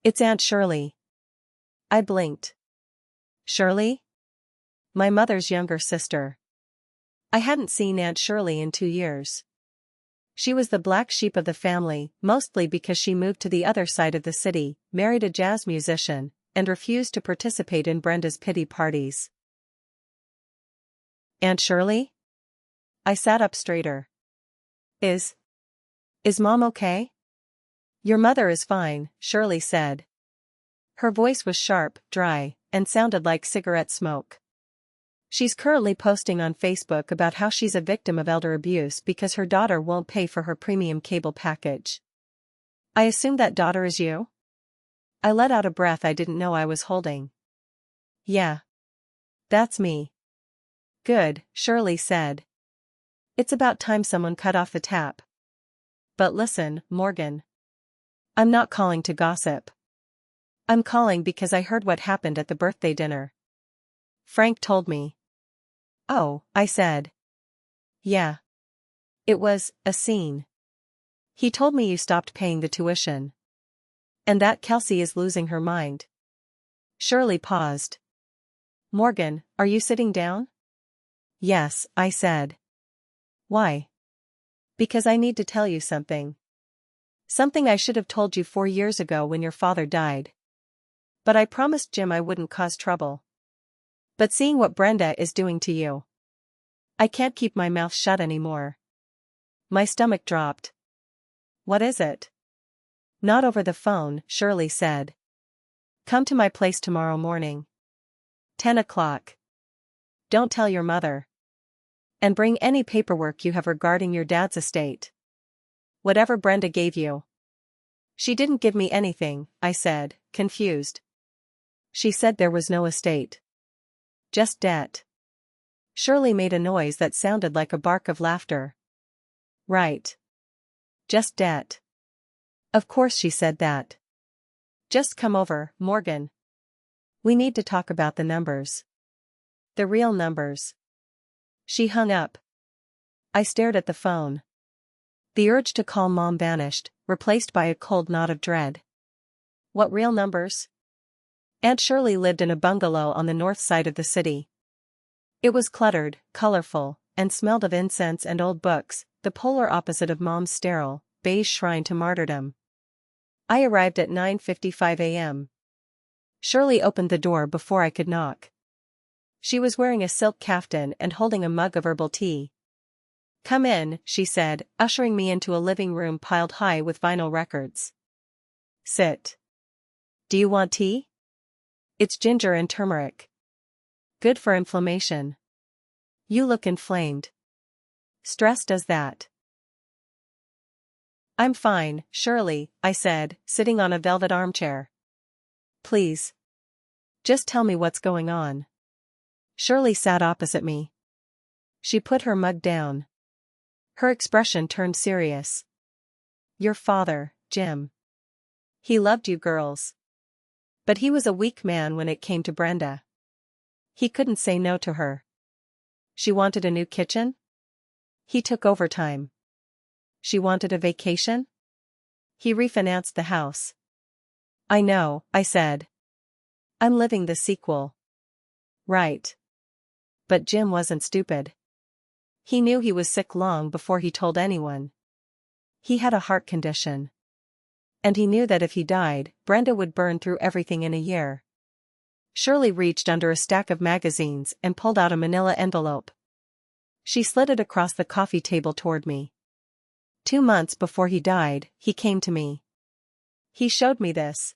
It's Aunt Shirley. I blinked. Shirley? My mother's younger sister. I hadn't seen Aunt Shirley in 2 years. She was the black sheep of the family, mostly because she moved to the other side of the city, married a jazz musician, and refused to participate in Brenda's pity parties. Aunt Shirley? I sat up straighter. Is Mom okay? Your mother is fine, Shirley said. Her voice was sharp, dry, and sounded like cigarette smoke. She's currently posting on Facebook about how she's a victim of elder abuse because her daughter won't pay for her premium cable package. I assume that daughter is you? I let out a breath I didn't know I was holding. Yeah. That's me. Good, Shirley said. It's about time someone cut off the tap. But listen, Morgan. I'm not calling to gossip. I'm calling because I heard what happened at the birthday dinner. Frank told me. Oh, I said. Yeah. It was a scene. He told me you stopped paying the tuition. And that Kelsey is losing her mind. Shirley paused. Morgan, are you sitting down? Yes, I said. Why? Because I need to tell you something. Something I should have told you 4 years ago when your father died. But I promised Jim I wouldn't cause trouble. But seeing what Brenda is doing to you, I can't keep my mouth shut anymore. My stomach dropped. What is it? Not over the phone, Shirley said. Come to my place tomorrow morning. 10 o'clock. Don't tell your mother. And bring any paperwork you have regarding your dad's estate. Whatever Brenda gave you. She didn't give me anything, I said, confused. She said there was no estate. Just debt. Shirley made a noise that sounded like a bark of laughter. Right. Just debt. Of course she said that. Just come over, Morgan. We need to talk about the numbers. The real numbers. She hung up. I stared at the phone. The urge to call Mom vanished, replaced by a cold knot of dread. What real numbers? Aunt Shirley lived in a bungalow on the north side of the city. It was cluttered, colorful, and smelled of incense and old books, the polar opposite of Mom's sterile, beige shrine to martyrdom. I arrived at 9:55 a.m. Shirley opened the door before I could knock. She was wearing a silk kaftan and holding a mug of herbal tea. Come in, she said, ushering me into a living room piled high with vinyl records. Sit. Do you want tea? It's ginger and turmeric. Good for inflammation. You look inflamed. Stress does that. I'm fine, Shirley, I said, sitting on a velvet armchair. Please. Just tell me what's going on. Shirley sat opposite me. She put her mug down. Her expression turned serious. Your father, Jim. He loved you girls. But he was a weak man when it came to Brenda. He couldn't say no to her. She wanted a new kitchen? He took overtime. She wanted a vacation? He refinanced the house. I know, I said. I'm living the sequel. Right. But Jim wasn't stupid. He knew he was sick long before he told anyone. He had a heart condition. And he knew that if he died, Brenda would burn through everything in a year. Shirley reached under a stack of magazines and pulled out a manila envelope. She slid it across the coffee table toward me. 2 months before he died, he came to me. He showed me this.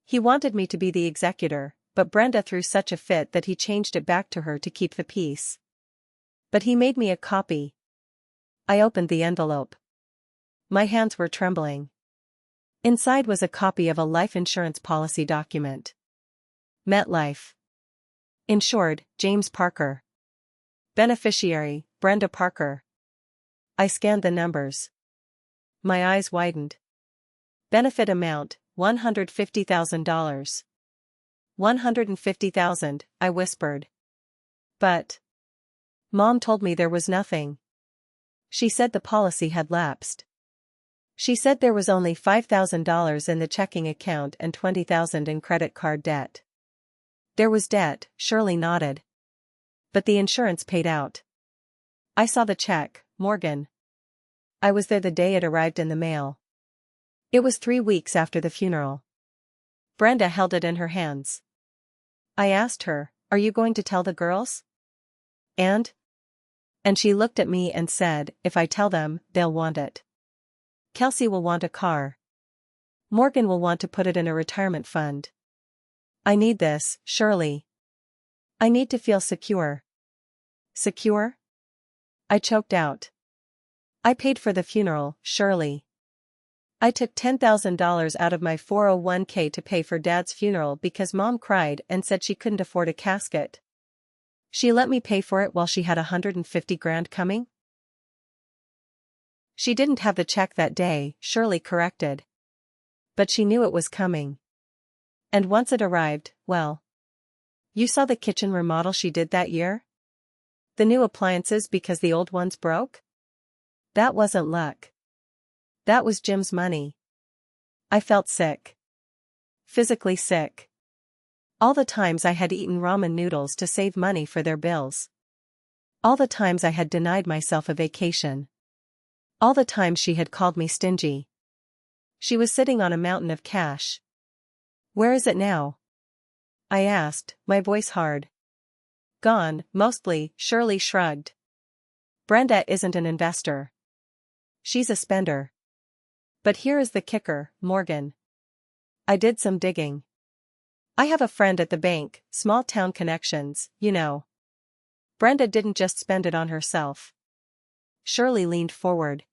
He wanted me to be the executor, but Brenda threw such a fit that he changed it back to her to keep the peace. But he made me a copy. I opened the envelope. My hands were trembling. Inside was a copy of a life insurance policy document. MetLife. Insured, James Parker. Beneficiary, Brenda Parker. I scanned the numbers. My eyes widened. Benefit amount, $150,000. $150,000, I whispered. But Mom told me there was nothing. She said the policy had lapsed. She said there was only $5,000 in the checking account and $20,000 in credit card debt. There was debt, Shirley nodded. But the insurance paid out. I saw the check, Morgan. I was there the day it arrived in the mail. It was 3 weeks after the funeral. Brenda held it in her hands. I asked her, are you going to tell the girls? And she looked at me and said, if I tell them, they'll want it. Kelsey will want a car. Morgan will want to put it in a retirement fund. I need this, Shirley. I need to feel secure. Secure? I choked out. I paid for the funeral, Shirley. I took $10,000 out of my 401k to pay for Dad's funeral because Mom cried and said she couldn't afford a casket. She let me pay for it while she had $150,000 coming? She didn't have the check that day, Shirley corrected. But she knew it was coming. And once it arrived, well. You saw the kitchen remodel she did that year? The new appliances because the old ones broke? That wasn't luck. That was Jim's money. I felt sick. Physically sick. All the times I had eaten ramen noodles to save money for their bills. All the times I had denied myself a vacation. All the times she had called me stingy. She was sitting on a mountain of cash. Where is it now? I asked, my voice hard. Gone, mostly, Shirley shrugged. Brenda isn't an investor. She's a spender. But here is the kicker, Morgan. I did some digging. I have a friend at the bank, small town connections, you know. Brenda didn't just spend it on herself. Shirley leaned forward.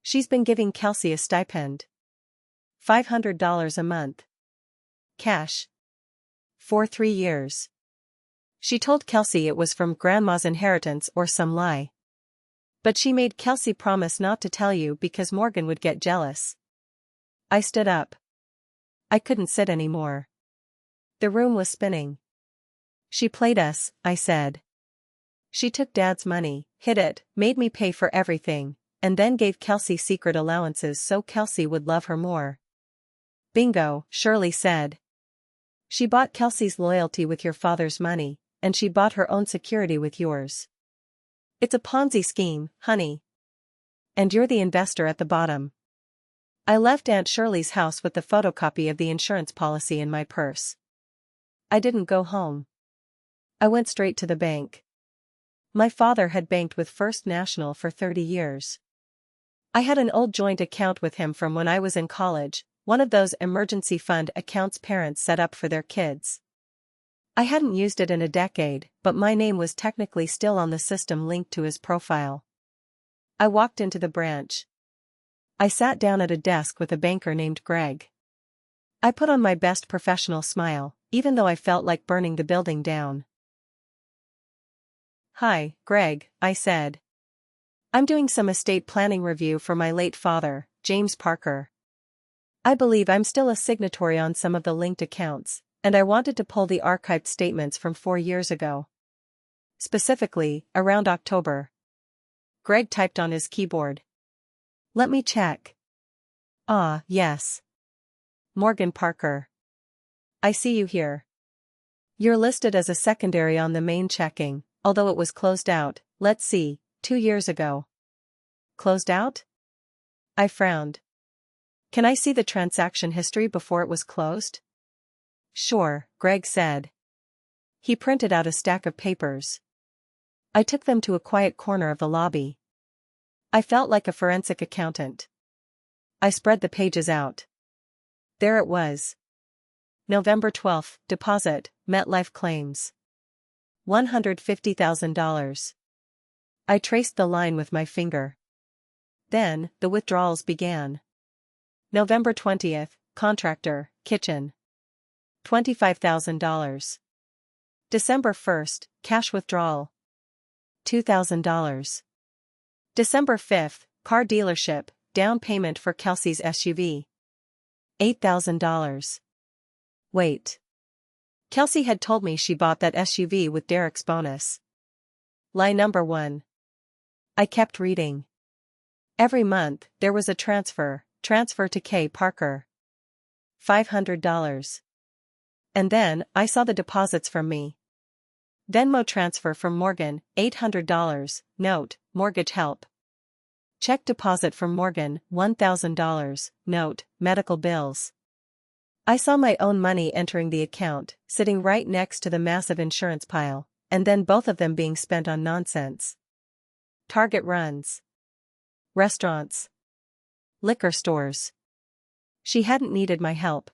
She's been giving Kelsey a stipend. $500 a month. cash. For 3 years. She told Kelsey it was from Grandma's inheritance or some lie. But she made Kelsey promise not to tell you because Morgan would get jealous. I stood up. I couldn't sit anymore. The room was spinning. She played us, I said. She took Dad's money, hid it, made me pay for everything, and then gave Kelsey secret allowances so Kelsey would love her more. Bingo, Shirley said. She bought Kelsey's loyalty with your father's money, and she bought her own security with yours. It's a Ponzi scheme, honey. And you're the investor at the bottom. I left Aunt Shirley's house with the photocopy of the insurance policy in my purse. I didn't go home. I went straight to the bank. My father had banked with First National for 30 years. I had an old joint account with him from when I was in college, one of those emergency fund accounts parents set up for their kids. I hadn't used it in a decade, but my name was technically still on the system linked to his profile. I walked into the branch. I sat down at a desk with a banker named Greg. I put on my best professional smile, even though I felt like burning the building down. "Hi, Greg," I said. "I'm doing some estate planning review for my late father, James Parker. I believe I'm still a signatory on some of the linked accounts, and I wanted to pull the archived statements from 4 years ago. Specifically, around October." Greg typed on his keyboard. "Let me check. Ah, yes. Morgan Parker. I see you here. You're listed as a secondary on the main checking, although it was closed out, let's see, 2 years ago." "Closed out?" I frowned. "Can I see the transaction history before it was closed?" "Sure," Greg said. He printed out a stack of papers. I took them to a quiet corner of the lobby. I felt like a forensic accountant. I spread the pages out. There it was. November 12th, deposit, MetLife claims. $150,000. I traced the line with my finger. Then, the withdrawals began. November 20th, contractor, kitchen. $25,000. December 1st, cash withdrawal. $2,000. December 5th, car dealership, down payment for Kelsey's SUV. $8,000. Wait. Kelsey had told me she bought that SUV with Derek's bonus. Lie number 1. I kept reading. Every month, there was a transfer to K. Parker. $500. And then, I saw the deposits from me. Venmo transfer from Morgan, $800, note, mortgage help. Check deposit from Morgan, $1,000, note, medical bills. I saw my own money entering the account, sitting right next to the massive insurance pile, and then both of them being spent on nonsense. Target runs. Restaurants. Liquor stores. She hadn't needed my help.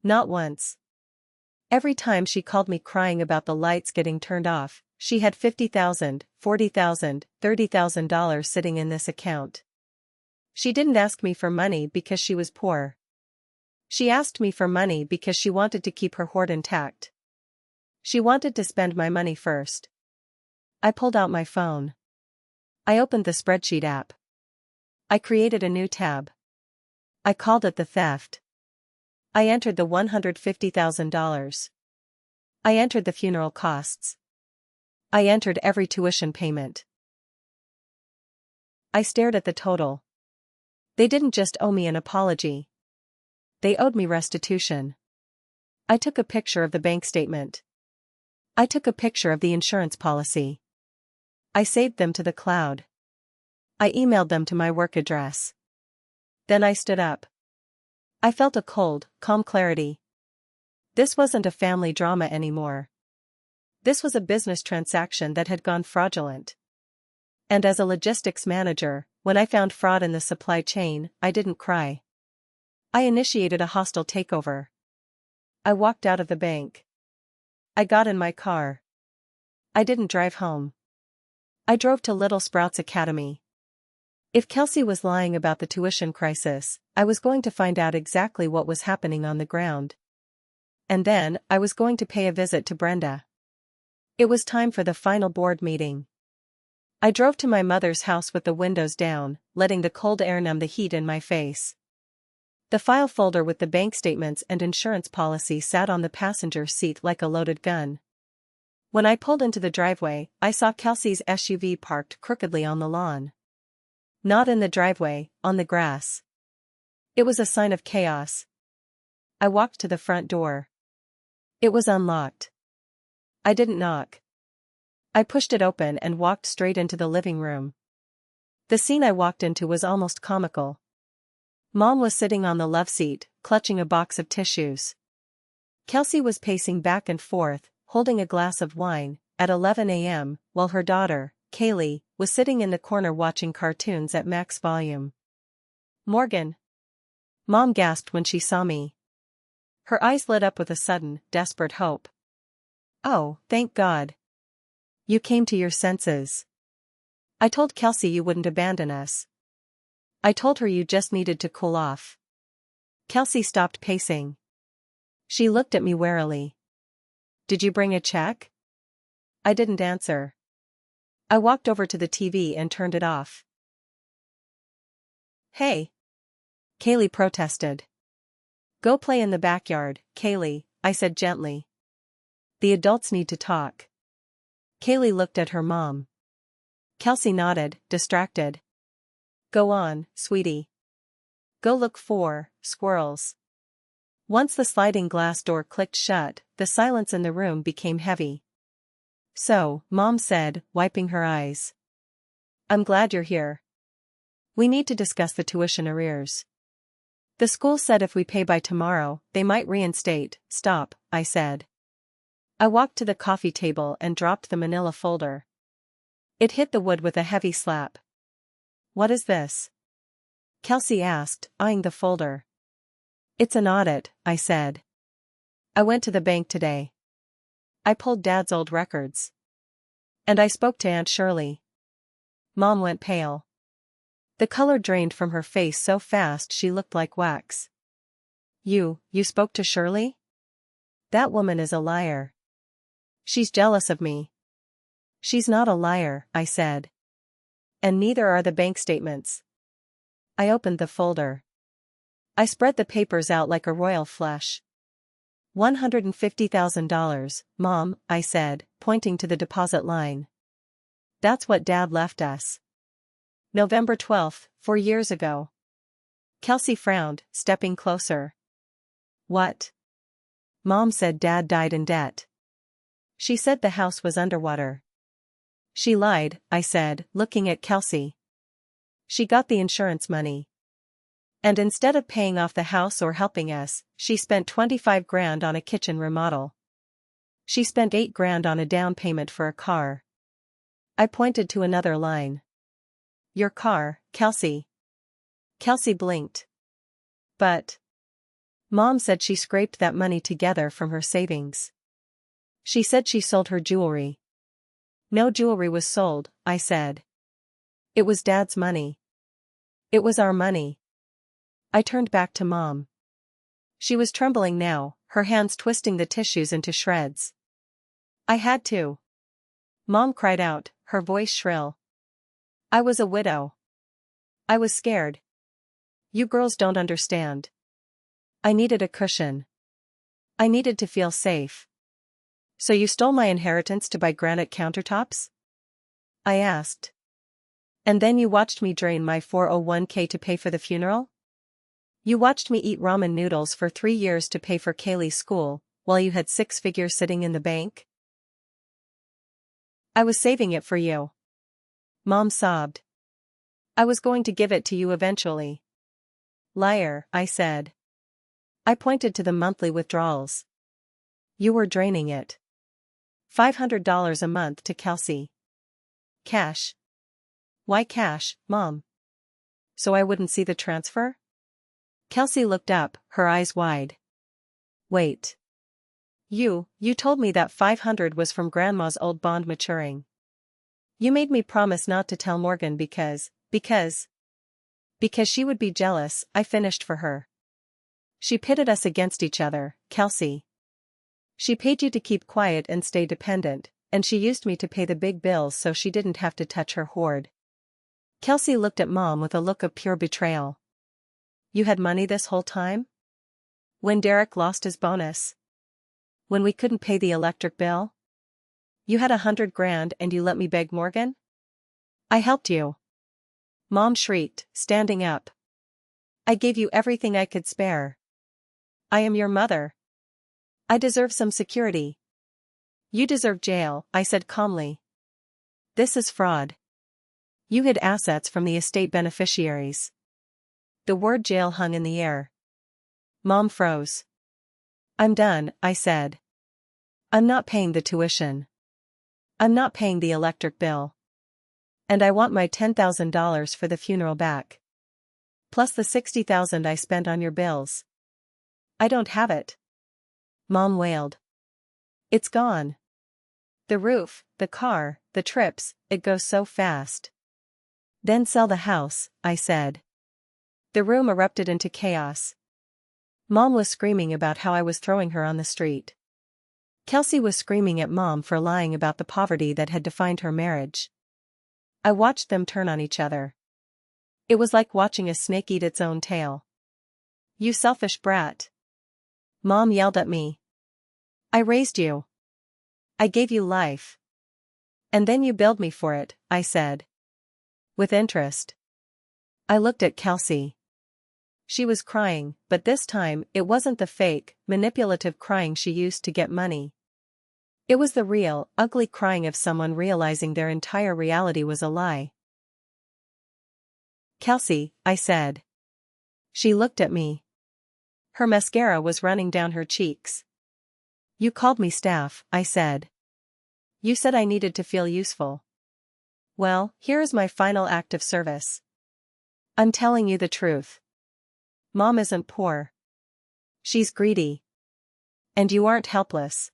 Not once. Every time she called me crying about the lights getting turned off, she had $50,000, $40,000, $30,000 sitting in this account. She didn't ask me for money because she was poor. She asked me for money because she wanted to keep her hoard intact. She wanted to spend my money first. I pulled out my phone. I opened the spreadsheet app. I created a new tab. I called it the theft. I entered the $150,000. I entered the funeral costs. I entered every tuition payment. I stared at the total. They didn't just owe me an apology. They owed me restitution. I took a picture of the bank statement. I took a picture of the insurance policy. I saved them to the cloud. I emailed them to my work address. Then I stood up. I felt a cold, calm clarity. This wasn't a family drama anymore. This was a business transaction that had gone fraudulent. And as a logistics manager, when I found fraud in the supply chain, I didn't cry. I initiated a hostile takeover. I walked out of the bank. I got in my car. I didn't drive home. I drove to Little Sprouts Academy. If Kelsey was lying about the tuition crisis, I was going to find out exactly what was happening on the ground. and then I was going to pay a visit to Brenda. It was time for the final board meeting. I drove to my mother's house with the windows down, letting the cold air numb the heat in my face. The file folder with the bank statements and insurance policy sat on the passenger seat like a loaded gun. When I pulled into the driveway, I saw Kelsey's SUV parked crookedly on the lawn. Not in the driveway, on the grass. It was a sign of chaos. I walked to the front door. It was unlocked. I didn't knock. I pushed it open and walked straight into the living room. The scene I walked into was almost comical. Mom was sitting on the love seat, clutching a box of tissues. Kelsey was pacing back and forth, holding a glass of wine, at 11 a.m., while her daughter, Kaylee, was sitting in the corner watching cartoons at max volume. "Morgan!" Mom gasped when she saw me. Her eyes lit up with a sudden, desperate hope. "Oh, thank God. You came to your senses. I told Kelsey you wouldn't abandon us. I told her you just needed to cool off." Kelsey stopped pacing. She looked at me warily. "Did you bring a check?" I didn't answer. I walked over to the TV and turned it off. "Hey!" Kaylee protested. "Go play in the backyard, Kaylee," I said gently. "The adults need to talk." Kaylee looked at her mom. Kelsey nodded, distracted. "Go on, sweetie. Go look for squirrels." Once the sliding glass door clicked shut, the silence in the room became heavy. "So," Mom said, wiping her eyes. "I'm glad you're here. We need to discuss the tuition arrears. The school said if we pay by tomorrow, they might reinstate." "Stop," I said. I walked to the coffee table and dropped the manila folder. It hit the wood with a heavy slap. "What is this?" Kelsey asked, eyeing the folder. "It's an audit," I said. "I went to the bank today. I pulled Dad's old records. And I spoke to Aunt Shirley." Mom went pale. The color drained from her face so fast she looked like wax. You spoke to Shirley?" "That woman is a liar. She's jealous of me." "She's not a liar," I said. "And neither are the bank statements." I opened the folder. I spread the papers out like a royal flush. $150,000, Mom, I said, pointing to the deposit line. "That's what Dad left us. November 12th, 4 years ago." Kelsey frowned, stepping closer. "What?" "Mom said Dad died in debt. She said the house was underwater." "She lied," I said, looking at Kelsey. "She got the insurance money. And instead of paying off the house or helping us, she spent 25 grand on a kitchen remodel. She spent 8 grand on a down payment for a car." I pointed to another line. "Your car, Kelsey." Kelsey blinked. "But..." Mom said she scraped that money together from her savings. She said she sold her jewelry. "No jewelry was sold," I said. "It was Dad's money. It was our money." I turned back to Mom. She was trembling now, her hands twisting the tissues into shreds. "I had to." Mom cried out, her voice shrill. "I was a widow. I was scared. You girls don't understand. I needed a cushion. I needed to feel safe." "So you stole my inheritance to buy granite countertops?" I asked. "And then you watched me drain my 401k to pay for the funeral? You watched me eat ramen noodles for 3 years to pay for Kaylee's school, while you had 6 figures sitting in the bank?" "I was saving it for you." Mom sobbed. "I was going to give it to you eventually." "Liar," I said. I pointed to the monthly withdrawals. "You were draining it. $500 a month to Kelsey. Cash." "Why cash, Mom?" "So I wouldn't see the transfer?" Kelsey looked up, her eyes wide. "Wait. You told me that 500 was from Grandma's old bond maturing. You made me promise not to tell Morgan because she would be jealous," I finished for her. "She pitted us against each other, Kelsey. She paid you to keep quiet and stay dependent, and she used me to pay the big bills so she didn't have to touch her hoard. Kelsey looked at Mom with a look of pure betrayal. You had money this whole time? When Derek lost his bonus? When we couldn't pay the electric bill? You had $100,000 and you let me beg Morgan? I helped you. Mom shrieked, standing up. I gave you everything I could spare. I am your mother. I deserve some security. You deserve jail, I said calmly. This is fraud. You hid assets from the estate beneficiaries. The word jail hung in the air. Mom froze. I'm done, I said. I'm not paying the tuition. I'm not paying the electric bill. And I want my $10,000 for the funeral back. Plus the $60,000 I spent on your bills. I don't have it. Mom wailed. It's gone. The roof, the car, the trips, it goes so fast. Then sell the house, I said. The room erupted into chaos. Mom was screaming about how I was throwing her on the street. Kelsey was screaming at Mom for lying about the poverty that had defined her marriage. I watched them turn on each other. It was like watching a snake eat its own tail. You selfish brat. Mom yelled at me. I raised you. I gave you life. And then you billed me for it, I said. With interest. I looked at Kelsey. She was crying, but this time it wasn't the fake, manipulative crying she used to get money. It was the real, ugly crying of someone realizing their entire reality was a lie. Kelsey, I said. She looked at me. Her mascara was running down her cheeks. You called me staff, I said. You said I needed to feel useful. Well, here is my final act of service. I'm telling you the truth. Mom isn't poor. She's greedy. And you aren't helpless.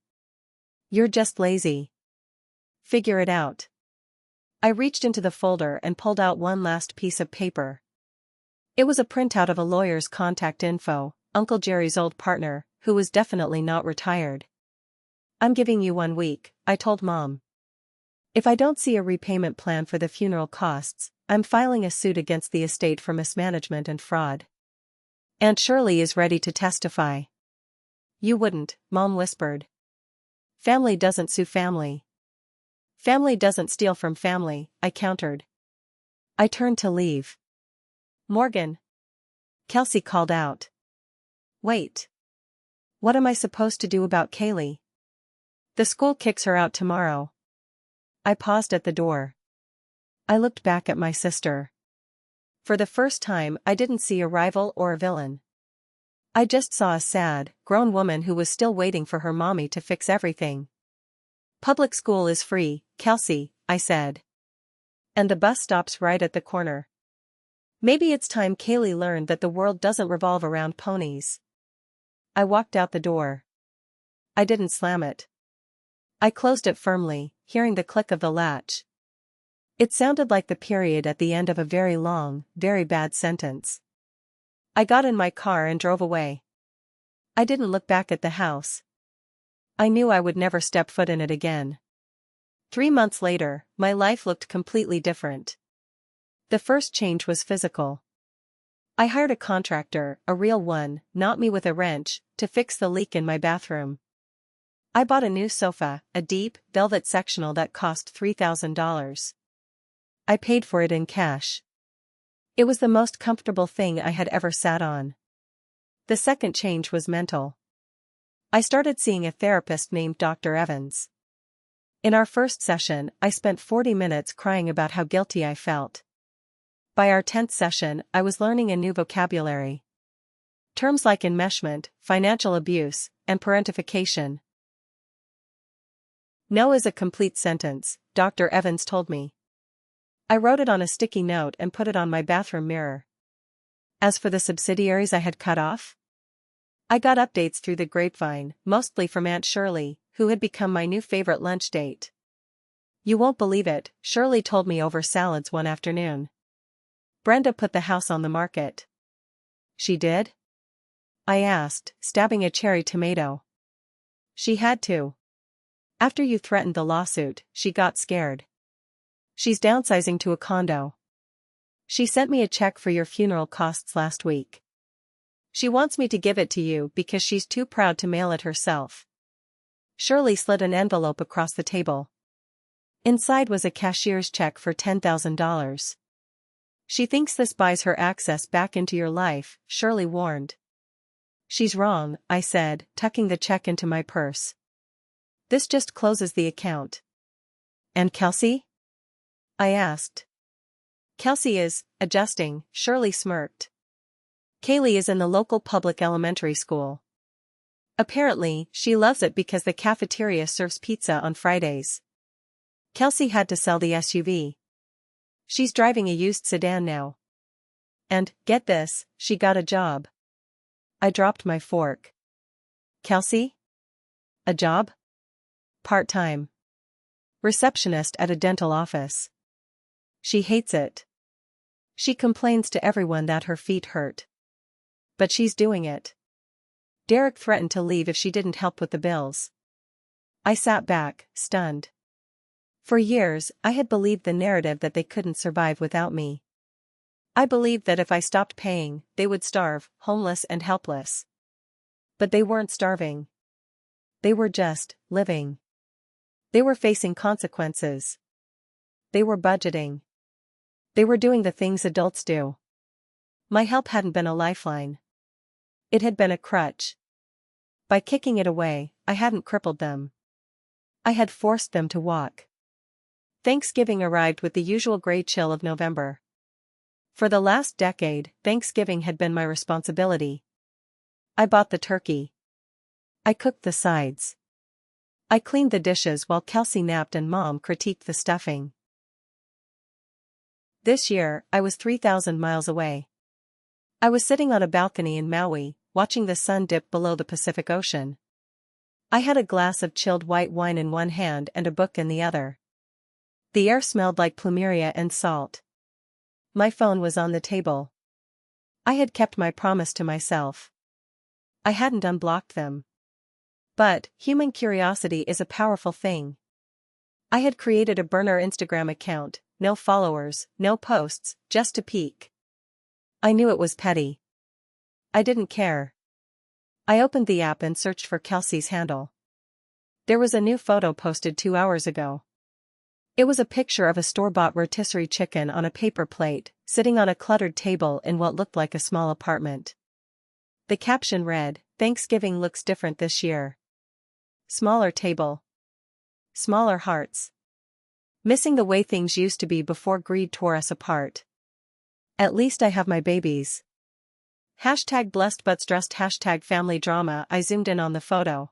You're just lazy. Figure it out. I reached into the folder and pulled out one last piece of paper. It was a printout of a lawyer's contact info, Uncle Jerry's old partner, who was definitely not retired. I'm giving you 1 week, I told Mom. If I don't see a repayment plan for the funeral costs, I'm filing a suit against the estate for mismanagement and fraud. Aunt Shirley is ready to testify. You wouldn't, Mom whispered. Family doesn't sue family. Family doesn't steal from family, I countered. I turned to leave. Morgan. Kelsey called out. Wait. What am I supposed to do about Kaylee? The school kicks her out tomorrow. I paused at the door. I looked back at my sister. For the first time, I didn't see a rival or a villain. I just saw a sad, grown woman who was still waiting for her mommy to fix everything. Public school is free, Kelsey, I said. And the bus stops right at the corner. Maybe it's time Kaylee learned that the world doesn't revolve around ponies. I walked out the door. I didn't slam it. I closed it firmly, hearing the click of the latch. It sounded like the period at the end of a very long, very bad sentence. I got in my car and drove away. I didn't look back at the house. I knew I would never step foot in it again. 3 months later, my life looked completely different. The first change was physical. I hired a contractor, a real one, not me with a wrench, to fix the leak in my bathroom. I bought a new sofa, a deep, velvet sectional that cost $3,000. I paid for it in cash. It was the most comfortable thing I had ever sat on. The second change was mental. I started seeing a therapist named Dr. Evans. In our first session, I spent 40 minutes crying about how guilty I felt. By our 10th session, I was learning a new vocabulary. Terms like enmeshment, financial abuse, and parentification. No is a complete sentence, Dr. Evans told me. I wrote it on a sticky note and put it on my bathroom mirror. As for the subsidiaries I had cut off, I got updates through the grapevine, mostly from Aunt Shirley, who had become my new favorite lunch date. You won't believe it, Shirley told me over salads one afternoon. Brenda put the house on the market. She did? I asked, stabbing a cherry tomato. She had to. After you threatened the lawsuit, she got scared. She's downsizing to a condo. She sent me a check for your funeral costs last week. She wants me to give it to you because she's too proud to mail it herself. Shirley slid an envelope across the table. Inside was a cashier's check for $10,000. She thinks this buys her access back into your life, Shirley warned. She's wrong, I said, tucking the check into my purse. This just closes the account. And Kelsey? I asked. Kelsey is, adjusting, Shirley smirked. Kaylee is in the local public elementary school. Apparently, she loves it because the cafeteria serves pizza on Fridays. Kelsey had to sell the SUV. She's driving a used sedan now. And, get this, she got a job. I dropped my fork. Kelsey? A job? Part-time. Receptionist at a dental office. She hates it. She complains to everyone that her feet hurt. But she's doing it. Derek threatened to leave if she didn't help with the bills. I sat back, stunned. For years, I had believed the narrative that they couldn't survive without me. I believed that if I stopped paying, they would starve, homeless and helpless. But they weren't starving. They were just living. They were facing consequences. They were budgeting. They were doing the things adults do. My help hadn't been a lifeline. It had been a crutch. By kicking it away, I hadn't crippled them. I had forced them to walk. Thanksgiving arrived with the usual gray chill of November. For the last decade, Thanksgiving had been my responsibility. I bought the turkey. I cooked the sides. I cleaned the dishes while Kelsey napped and Mom critiqued the stuffing. This year, I was 3,000 miles away. I was sitting on a balcony in Maui, watching the sun dip below the Pacific Ocean. I had a glass of chilled white wine in one hand and a book in the other. The air smelled like plumeria and salt. My phone was on the table. I had kept my promise to myself. I hadn't unblocked them. But, human curiosity is a powerful thing. I had created a burner Instagram account, no followers, no posts, just to peek. I knew it was petty. I didn't care. I opened the app and searched for Kelsey's handle. There was a new photo posted 2 hours ago. It was a picture of a store-bought rotisserie chicken on a paper plate, sitting on a cluttered table in what looked like a small apartment. The caption read, "Thanksgiving looks different this year. Smaller table. Smaller hearts. Missing the way things used to be before greed tore us apart. At least I have my babies." Hashtag blessed but stressed hashtag family drama. I zoomed in on the photo.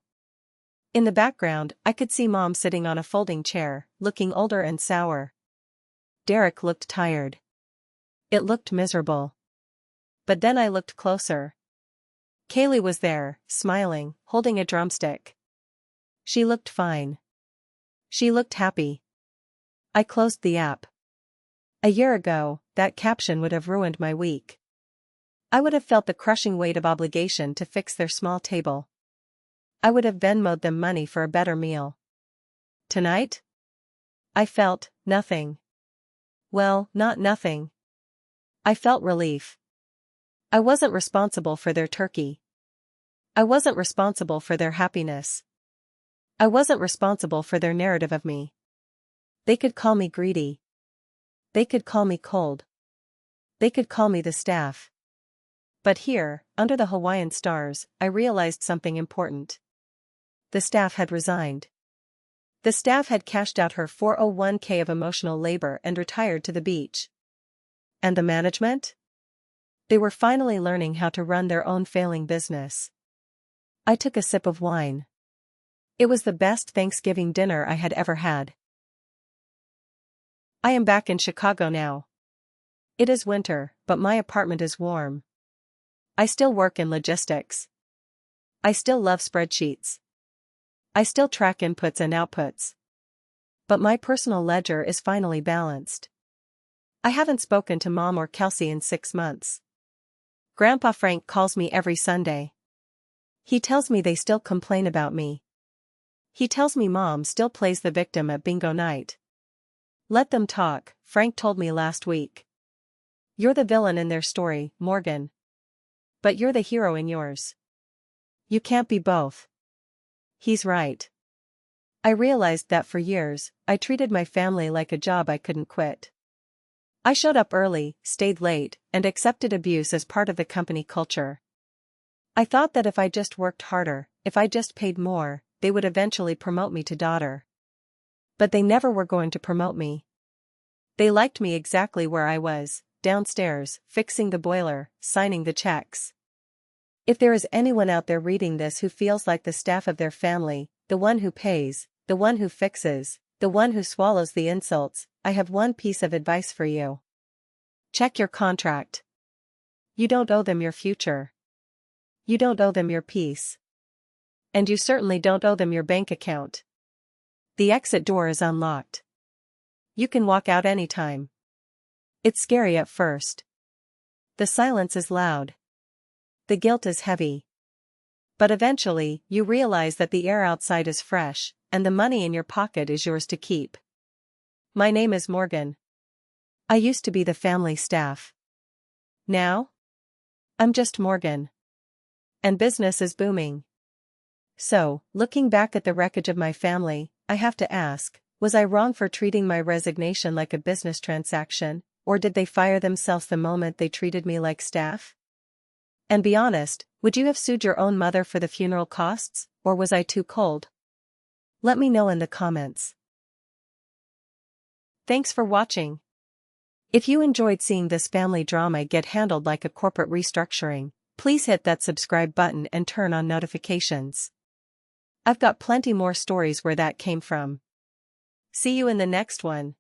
In the background, I could see Mom sitting on a folding chair, looking older and sour. Derek looked tired. It looked miserable. But then I looked closer. Kaylee was there, smiling, holding a drumstick. She looked fine. She looked happy. I closed the app. A year ago, that caption would have ruined my week. I would have felt the crushing weight of obligation to fix their small table. I would have Venmo'd them money for a better meal. Tonight? I felt nothing. Well, not nothing. I felt relief. I wasn't responsible for their turkey. I wasn't responsible for their happiness. I wasn't responsible for their narrative of me. They could call me greedy. They could call me cold. They could call me the staff. But here, under the Hawaiian stars, I realized something important. The staff had resigned. The staff had cashed out her 401k of emotional labor and retired to the beach. And the management? They were finally learning how to run their own failing business. I took a sip of wine. It was the best Thanksgiving dinner I had ever had. I am back in Chicago now. It is winter, but my apartment is warm. I still work in logistics. I still love spreadsheets. I still track inputs and outputs. But my personal ledger is finally balanced. I haven't spoken to Mom or Kelsey in 6 months. Grandpa Frank calls me every Sunday. He tells me they still complain about me. He tells me mom still plays the victim at bingo night. Let them talk, Frank told me last week. You're the villain in their story, Morgan. But you're the hero in yours. You can't be both. He's right. I realized that for years, I treated my family like a job I couldn't quit. I showed up early, stayed late, and accepted abuse as part of the company culture. I thought that if I just worked harder, if I just paid more, they would eventually promote me to daughter. But they never were going to promote me. They liked me exactly where I was, downstairs, fixing the boiler, signing the checks. If there is anyone out there reading this who feels like the staff of their family, the one who pays, the one who fixes, the one who swallows the insults, I have one piece of advice for you. Check your contract. You don't owe them your future. You don't owe them your peace. And you certainly don't owe them your bank account. The exit door is unlocked. You can walk out anytime. It's scary at first. The silence is loud. The guilt is heavy. But eventually, you realize that the air outside is fresh, and the money in your pocket is yours to keep. My name is Morgan. I used to be the family staff. Now? I'm just Morgan. And business is booming. So, looking back at the wreckage of my family, I have to ask, was I wrong for treating my resignation like a business transaction, or did they fire themselves the moment they treated me like staff? And be honest, would you have sued your own mother for the funeral costs, or was I too cold? Let me know in the comments. Thanks for watching. If you enjoyed seeing this family drama get handled like a corporate restructuring, please hit that subscribe button and turn on notifications. I've got plenty more stories where that came from. See you in the next one.